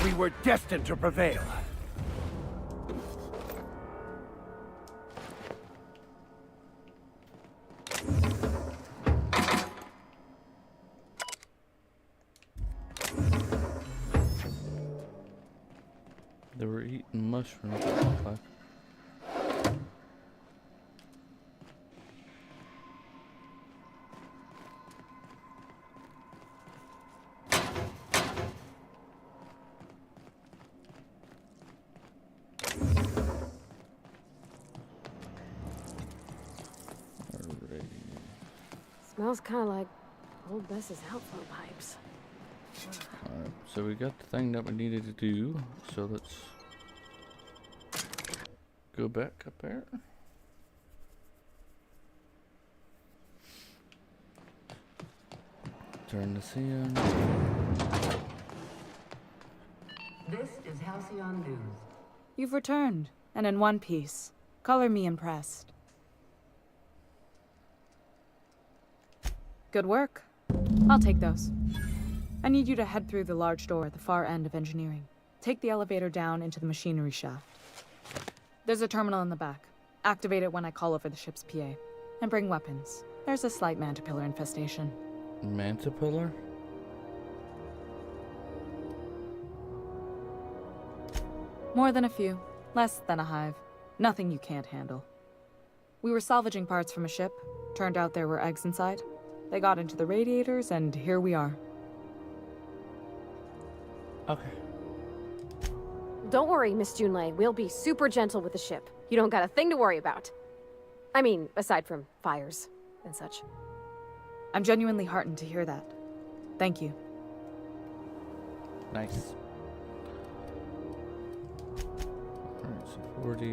We were destined to prevail.
they were eating mushrooms, it looked like.
Smells kind of like old Bess's outflow pipes.
Alright, so we got the thing that we needed to do, so let's go back up there. Turn this in.
This is Halcyon News.
You've returned, and in one piece. Color me impressed. Good work. I'll take those. I need you to head through the large door at the far end of engineering. Take the elevator down into the machinery shaft. There's a terminal in the back. Activate it when I call over the ship's PA. And bring weapons. There's a slight Mantipillar infestation.
Mantipillar?
More than a few. Less than a hive. Nothing you can't handle. We were salvaging parts from a ship. Turned out there were eggs inside. They got into the radiators, and here we are.
Okay.
Don't worry, Miss Junlei. We'll be super gentle with the ship. You don't got a thing to worry about. I mean, aside from fires and such.
I'm genuinely heartened to hear that. Thank you.
Nice. Alright, so 40.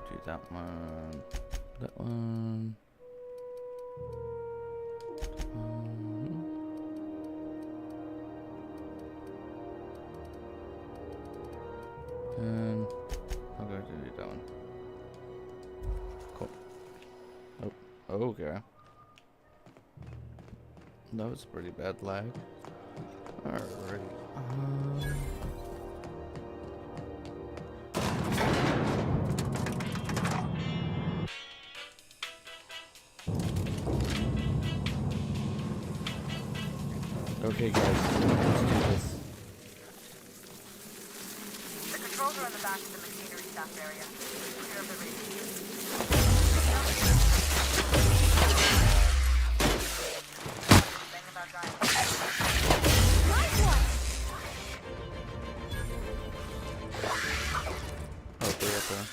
Do that one. That one. And I'm going to do that one. Cool. Oh, okay. That was pretty bad lag. Alright. Okay, guys, let's do this.
The controls are in the back of the machinery staff area. Clear of the radiation. Thing about giant.
Oh, they're up there.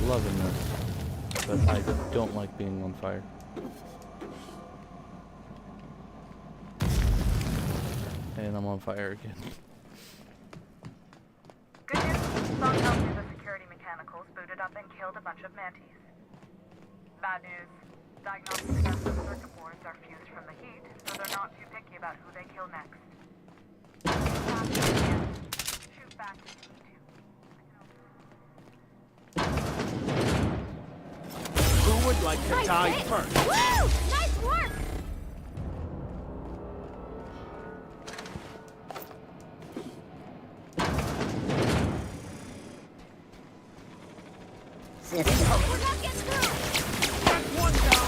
Loving this, but I don't like being on fire. And I'm on fire again.
Good news, phone tells me the security mechanicals booted up and killed a bunch of mantis. Bad news, diagnostic tests of circuit boards are fused from the heat, so they're not too picky about who they kill next. Shoot back if you need to.
Who would like to die first?
Woo! Nice work! We're not getting through!
That's one down!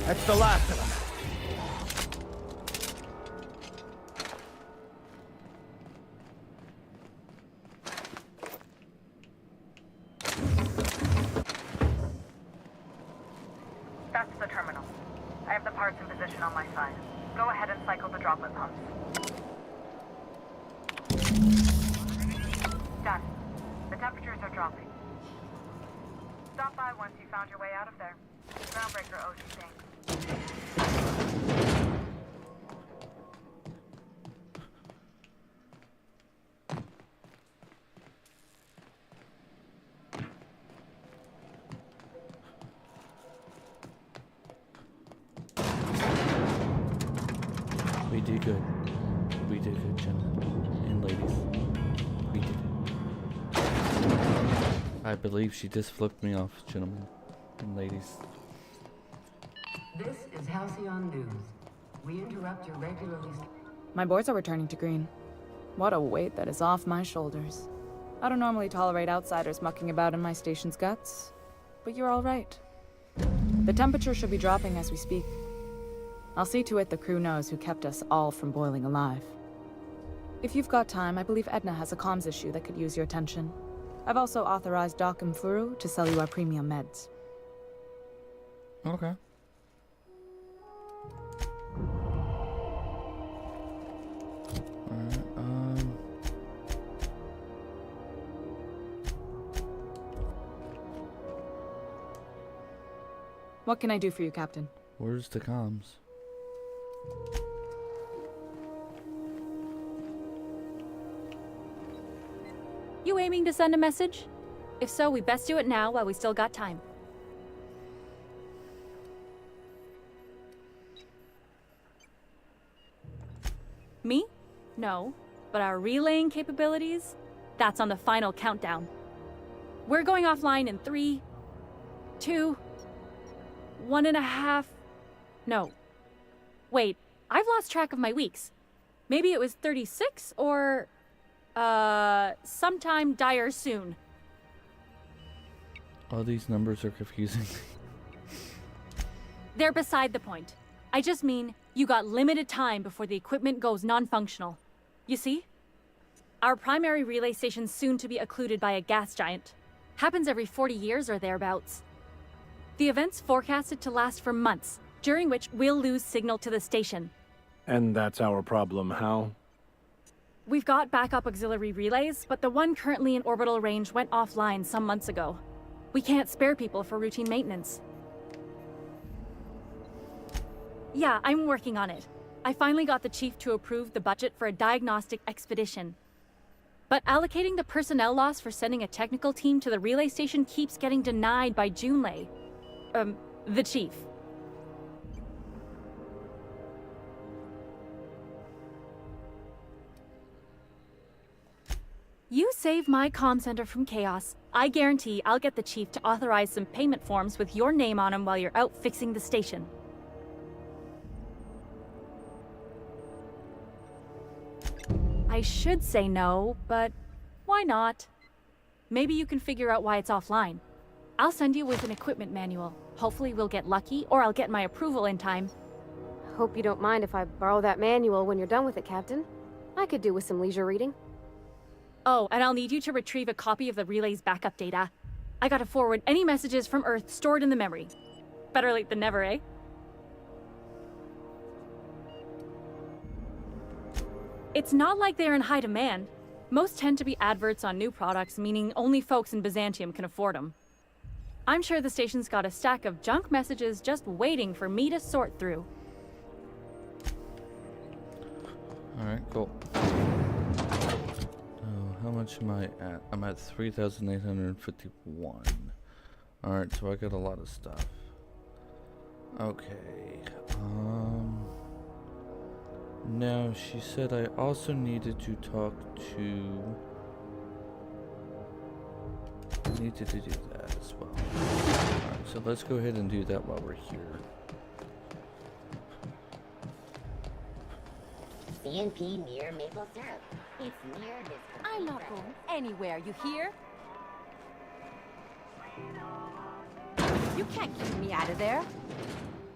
That's the last of them.
That's the terminal. I have the parts in position on my side. Go ahead and cycle the droplet pumps. Done. The temperatures are dropping. Stop by once you found your way out of there. Groundbreaker owes you things.
We did good. We did good, gentlemen and ladies. We did it. I believe she just flipped me off, gentlemen and ladies.
This is Halcyon News. We interrupt your regularly...
My boards are returning to green. What a weight that is off my shoulders. I don't normally tolerate outsiders mucking about in my station's guts, but you're all right. The temperature should be dropping as we speak. I'll see to it the crew knows who kept us all from boiling alive. If you've got time, I believe Edna has a comms issue that could use your attention. I've also authorized Doc and Furu to sell you our premium meds.
Okay.
What can I do for you, Captain?
Where's the comms?
You aiming to send a message? If so, we best do it now while we still got time. Me? No. But our relaying capabilities? That's on the final countdown. We're going offline in 3, 2, 1.5... No. Wait, I've lost track of my weeks. Maybe it was 36 or... sometime dire soon.
All these numbers are confusing.
They're beside the point. I just mean, you got limited time before the equipment goes non-functional. You see? Our primary relay station's soon to be occluded by a gas giant. Happens every 40 years or thereabouts. The event's forecasted to last for months, during which we'll lose signal to the station.
And that's our problem, how?
We've got backup auxiliary relays, but the one currently in orbital range went offline some months ago. We can't spare people for routine maintenance. Yeah, I'm working on it. I finally got the chief to approve the budget for a diagnostic expedition. But allocating the personnel loss for sending a technical team to the relay station keeps getting denied by Junlei. The chief. You save my comm center from chaos. I guarantee I'll get the chief to authorize some payment forms with your name on them while you're out fixing the station. I should say no, but why not? Maybe you can figure out why it's offline. I'll send you with an equipment manual. Hopefully we'll get lucky, or I'll get my approval in time.
Hope you don't mind if I borrow that manual when you're done with it, Captain. I could do with some leisure reading.
Oh, and I'll need you to retrieve a copy of the relay's backup data. I gotta forward any messages from Earth stored in the memory. Better late than never, eh? It's not like they're in high demand. Most tend to be adverts on new products, meaning only folks in Byzantium can afford them. I'm sure the station's got a stack of junk messages just waiting for me to sort through.
Alright, cool. How much am I at? I'm at 3,851. Alright, so I got a lot of stuff. Okay. Now, she said I also needed to talk to... I needed to do that as well. Alright, so let's go ahead and do that while we're here.
CNP near maple syrup. It's near this...
I'm not going anywhere, you hear? You can't keep me out of there.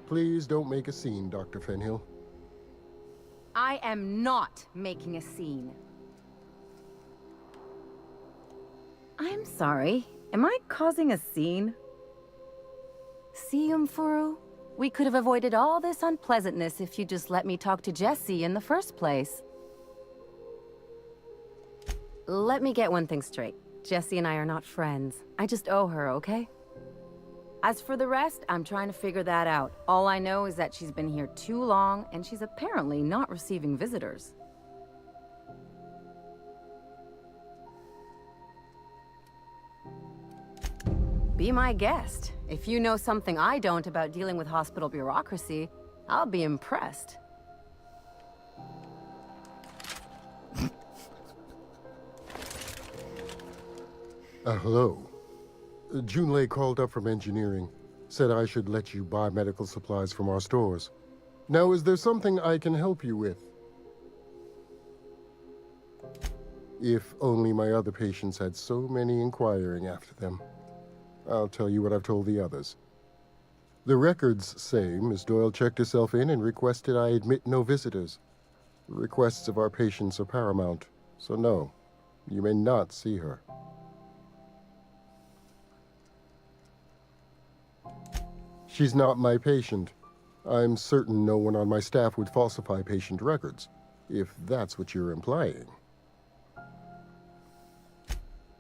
Please don't make a scene, Dr. Fenhill.
I am not making a scene. I'm sorry. Am I causing a scene? See, Umfuru? We could have avoided all this unpleasantness if you just let me talk to Jessie in the first place. Let me get one thing straight. Jessie and I are not friends. I just owe her, okay? As for the rest, I'm trying to figure that out. All I know is that she's been here too long, and she's apparently not receiving visitors. Be my guest. If you know something I don't about dealing with hospital bureaucracy, I'll be impressed.
Hello. Junlei called up from engineering. Said I should let you buy medical supplies from our stores. Now, is there something I can help you with? If only my other patients had so many inquiring after them. I'll tell you what I've told the others. The records say Miss Doyle checked herself in and requested I admit no visitors. The requests of our patients are paramount, so no, you may not see her. She's not my patient. I'm certain no one on my staff would falsify patient records, if that's what you're implying.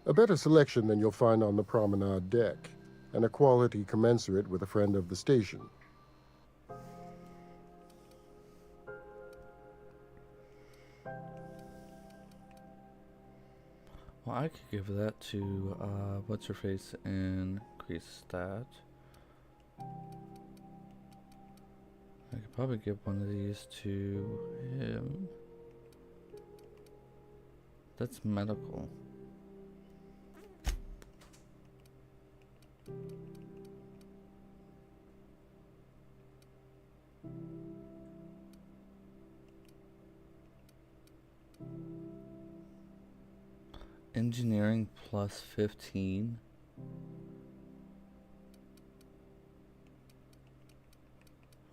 A better selection than you'll find on the promenade deck. and a quality commensurate with a friend of the station.
Well, I could give that to, what's her face and increase stat. I could probably give one of these to him. That's medical. Engineering plus 15.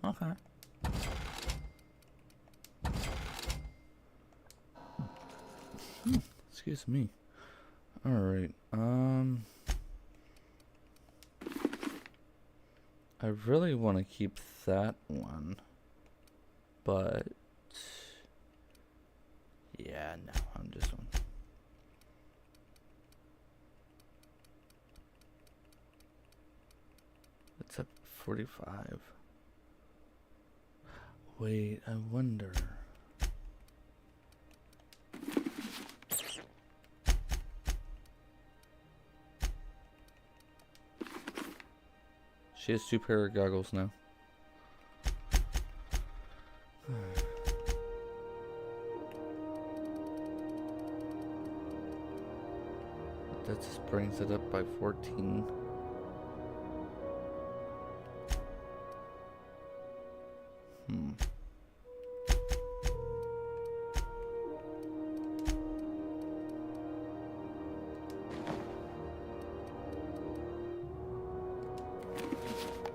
Okay. Excuse me. All right. I really want to keep that one, but yeah, no, I'm just one. It's at 45. Wait, I wonder. She has 2 pair of goggles now. That just brings it up by 14.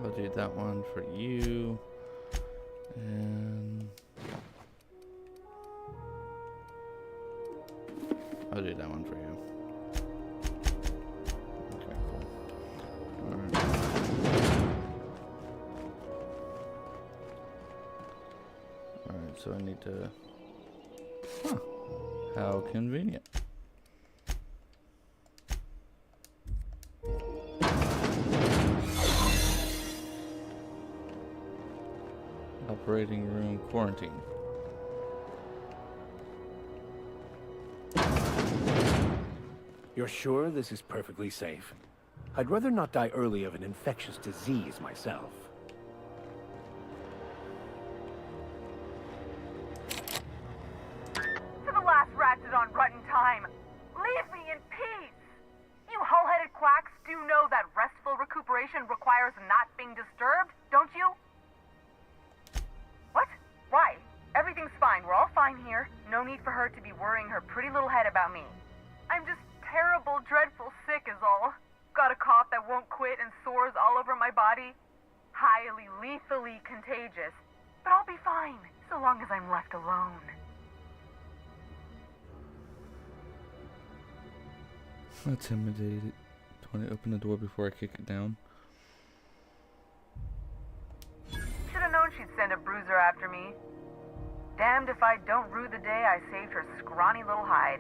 I'll do that one for you, and I'll do that one for you. Okay, cool. Alright. Alright, so I need to... Huh. How convenient. Operating room quarantine.
You're sure this is perfectly safe? I'd rather not die early of an infectious disease myself.
To the last ratchet on rotten time, leave me in peace! You hull-headed quacks do know that restful recuperation requires not being disturbed, don't you? What? Why? Everything's fine. We're all fine here. No need for her to be worrying her pretty little head about me. I'm just terrible, dreadful sick is all. Got a cough that won't quit and sores all over my body. Highly, lethally contagious. But I'll be fine, so long as I'm left alone.
Intimidated. Do I open the door before I kick it down?
Should've known she'd send a bruiser after me. Damned if I don't rue the day I saved her scrawny little hide.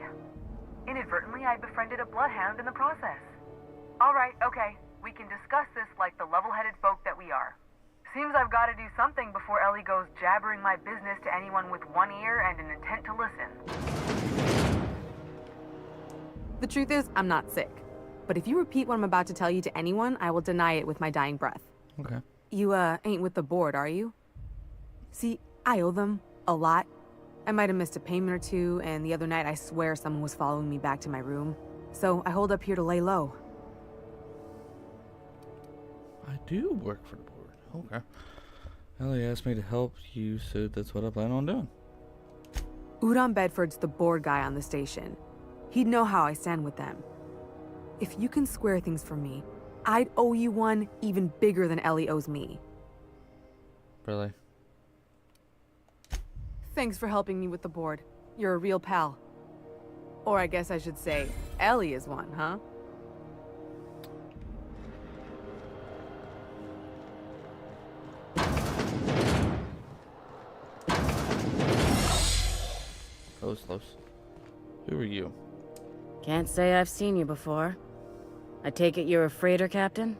Inadvertently, I befriended a bloodhound in the process. Alright, okay. We can discuss this like the level-headed folk that we are. Seems I've got to do something before Ellie goes jabbering my business to anyone with one ear and an intent to listen.
The truth is, I'm not sick. But if you repeat what I'm about to tell you to anyone, I will deny it with my dying breath.
Okay.
You, ain't with the board, are you? See, I owe them a lot. I might have missed a payment or two, and the other night I swear someone was following me back to my room. So I hold up here to lay low.
I do work for the board. Okay. Ellie asked me to help you, so that's what I plan on doing.
Udon Bedford's the board guy on the station. He'd know how I stand with them. If you can square things for me, I'd owe you one even bigger than Ellie owes me.
Really?
Thanks for helping me with the board. You're a real pal. Or I guess I should say, Ellie is one, huh?
Close. Who are you?
Can't say I've seen you before. I take it you're a freighter captain?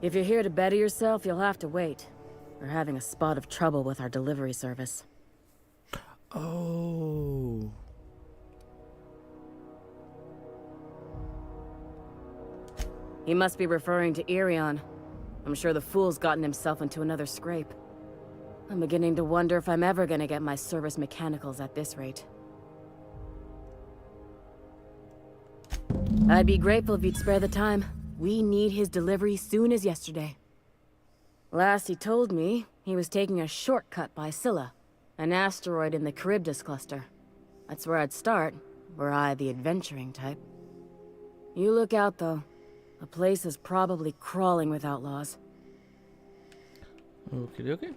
If you're here to better yourself, you'll have to wait. We're having a spot of trouble with our delivery service.
Oh.
He must be referring to Irion. I'm sure the fool's gotten himself into another scrape. I'm beginning to wonder if I'm ever gonna get my service mechanicals at this rate. I'd be grateful if you'd spare the time. We need his delivery soon as yesterday. Last he told me, he was taking a shortcut by Scylla, an asteroid in the Charybdis cluster. That's where I'd start, were I the adventuring type. You look out, though. The place is probably crawling with outlaws.
Okay, okay.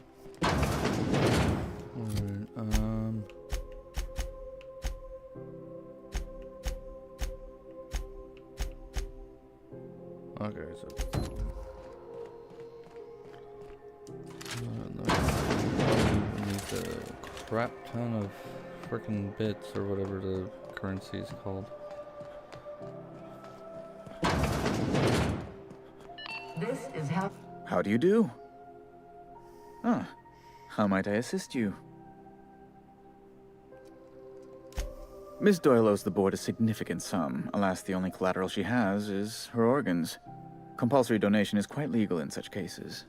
Okay, so needs a crap ton of freaking bits or whatever the currency is called.
This is how...
How do you do? Ah, how might I assist you? Miss Doyle owes the board a significant sum. Alas, the only collateral she has is her organs. Compulsory donation is quite legal in such cases.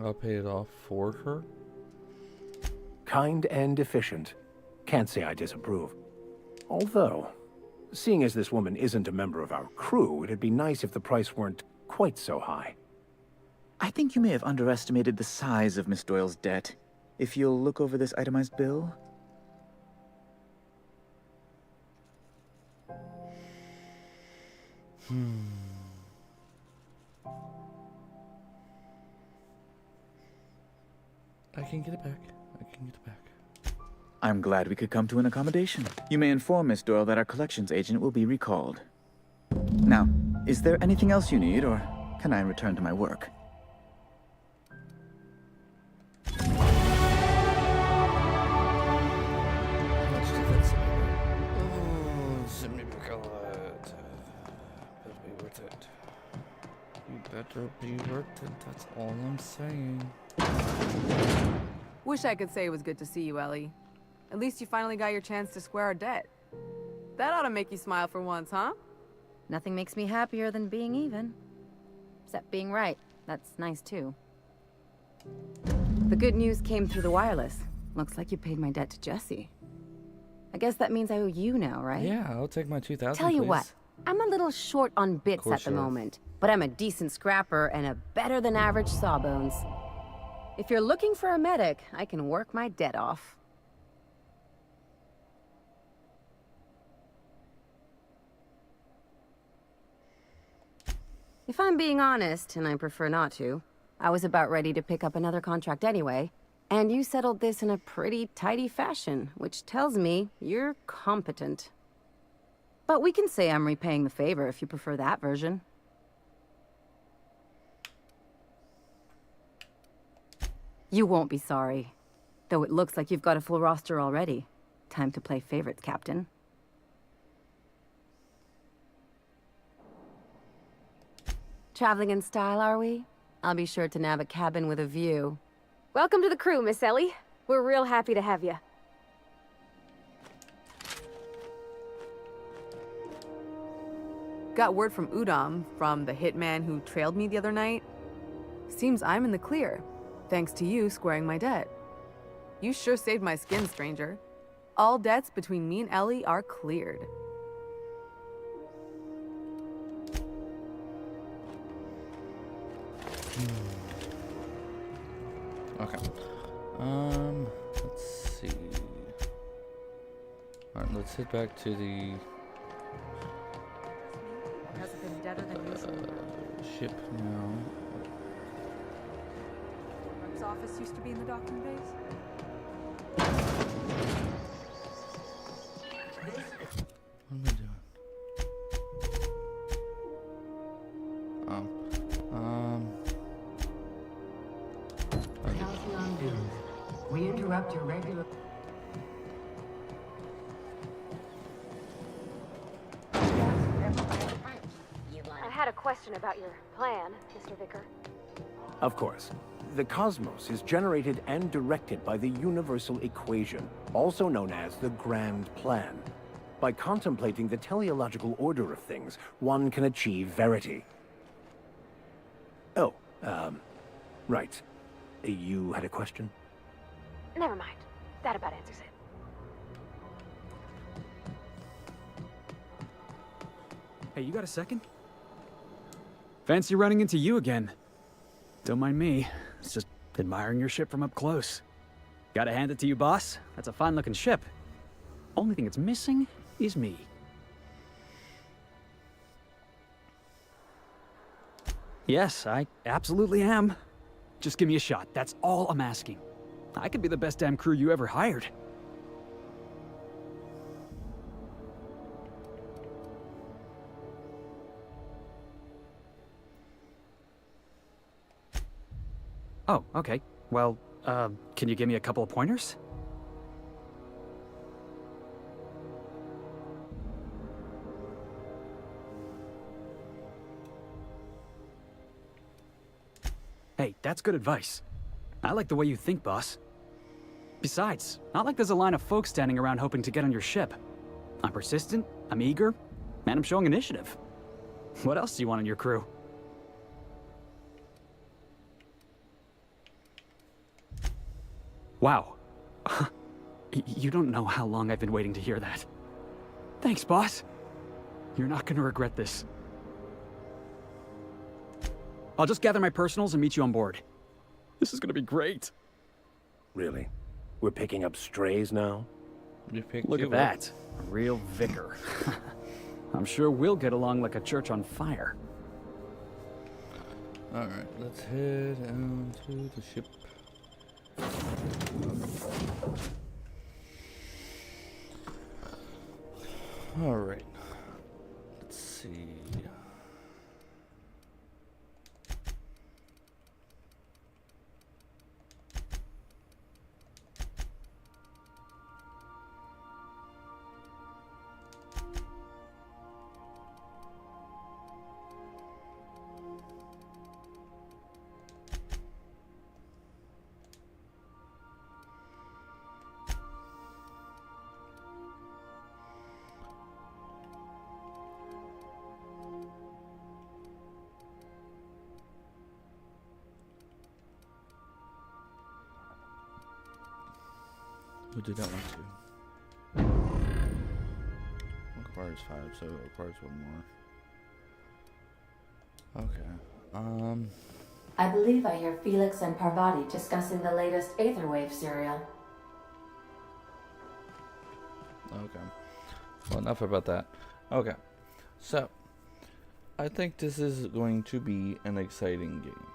I'll pay it off for her.
Kind and efficient. Can't say I disapprove. Although, seeing as this woman isn't a member of our crew, it'd be nice if the price weren't quite so high.
I think you may have underestimated the size of Miss Doyle's debt. If you'll look over this itemized bill.
I can get it back. I can get it back.
I'm glad we could come to an accommodation. You may inform Miss Doyle that our collections agent will be recalled. Now, is there anything else you need, or can I return to my work?
Better be worth it, that's all I'm saying.
Wish I could say it was good to see you, Ellie. At least you finally got your chance to square our debt. That ought to make you smile for once, huh?
Nothing makes me happier than being even. Except being right. That's nice, too. The good news came through the wireless. Looks like you paid my debt to Jesse. I guess that means I owe you now, right?
Yeah, I'll take my 2,000,
Tell you
please.
what, I'm a little short on bits at the moment, but I'm a decent scrapper and a better-than-average sawbones. If you're looking for a medic, I can work my debt off. If I'm being honest, and I prefer not to, I was about ready to pick up another contract anyway, and you settled this in a pretty tidy fashion, which tells me you're competent. But we can say I'm repaying the favor if you prefer that version. You won't be sorry. Though it looks like you've got a full roster already. Time to play favorites, Captain. Traveling in style, are we? I'll be sure to nab a cabin with a view.
Welcome to the crew, Miss Ellie. We're real happy to have you.
Got word from Udom, from the hitman who trailed me the other night. Seems I'm in the clear, thanks to you squaring my debt. You sure saved my skin, stranger. All debts between me and Ellie are cleared.
Okay. Let's see. Alright, let's head back to the
Has it been deader than usual?
ship now.
Mark's office used to be in the docking bays?
What am I doing?
Halcyon Dunes. We interrupt your regular...
had a question about your plan, Mr. Vicar.
Of course. The cosmos is generated and directed by the universal equation, also known as the Grand Plan. By contemplating the teleological order of things, one can achieve verity. Oh, right. You had a question?
Never mind. That about answers it.
Hey, you got a second? Fancy running into you again. Don't mind me. It's just admiring your ship from up close. Gotta hand it to you, boss. That's a fine-looking ship. Only thing it's missing is me. Yes, I absolutely am. Just give me a shot. That's all I'm asking. I could be the best damn crew you ever hired. Oh, okay. Well, can you give me a couple of pointers? Hey, that's good advice. I like the way you think, boss. Besides, not like there's a line of folks standing around hoping to get on your ship. I'm persistent, I'm eager, and I'm showing initiative. What else do you want on your crew? Wow. You don't know how long I've been waiting to hear that. Thanks, boss. You're not gonna regret this. I'll just gather my personals and meet you on board. This is gonna be great.
Really? We're picking up strays now?
Look at that. A real vicar. I'm sure we'll get along like a church on fire.
Alright, let's head on to the ship. Alright. Let's see. We'll do that one too. Requires 5, so it requires one more. Okay.
I believe I hear Felix and Parvati discussing the latest Aetherwave serial.
Okay. Well, enough about that. Okay. So, I think this is going to be an exciting game.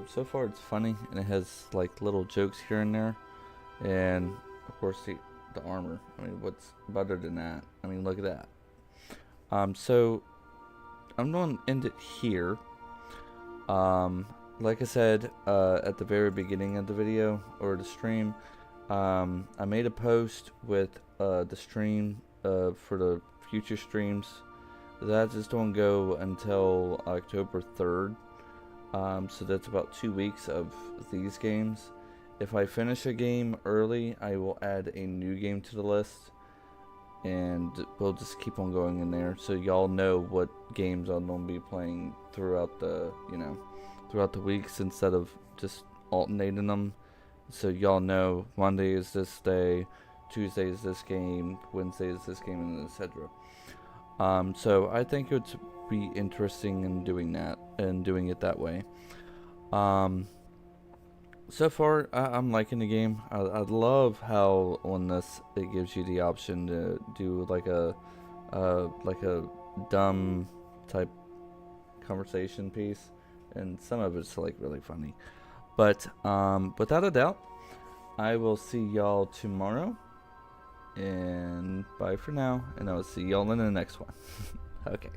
So far it's funny, and it has like little jokes here and there. And of course the armor. I mean, what's better than that? I mean, look at that. So I'm going to end it here. Like I said at the very beginning of the video or the stream, I made a post with the stream for the future streams. That is going to go until October 3rd. So that's about 2 weeks of these games. If I finish a game early, I will add a new game to the list, and we'll just keep on going in there, so y'all know what games I'm gonna be playing throughout the, throughout the weeks instead of just alternating them. So y'all know Monday is this day, Tuesday is this game, Wednesday is this game, and etc. So I think it would be interesting in doing that and doing it that way. So far, I'm liking the game. I love how on this it gives you the option to do like a dumb type conversation piece, and some of it's like really funny. But without a doubt, I will see y'all tomorrow. And bye for now, and I'll see y'all in the next one. Okay.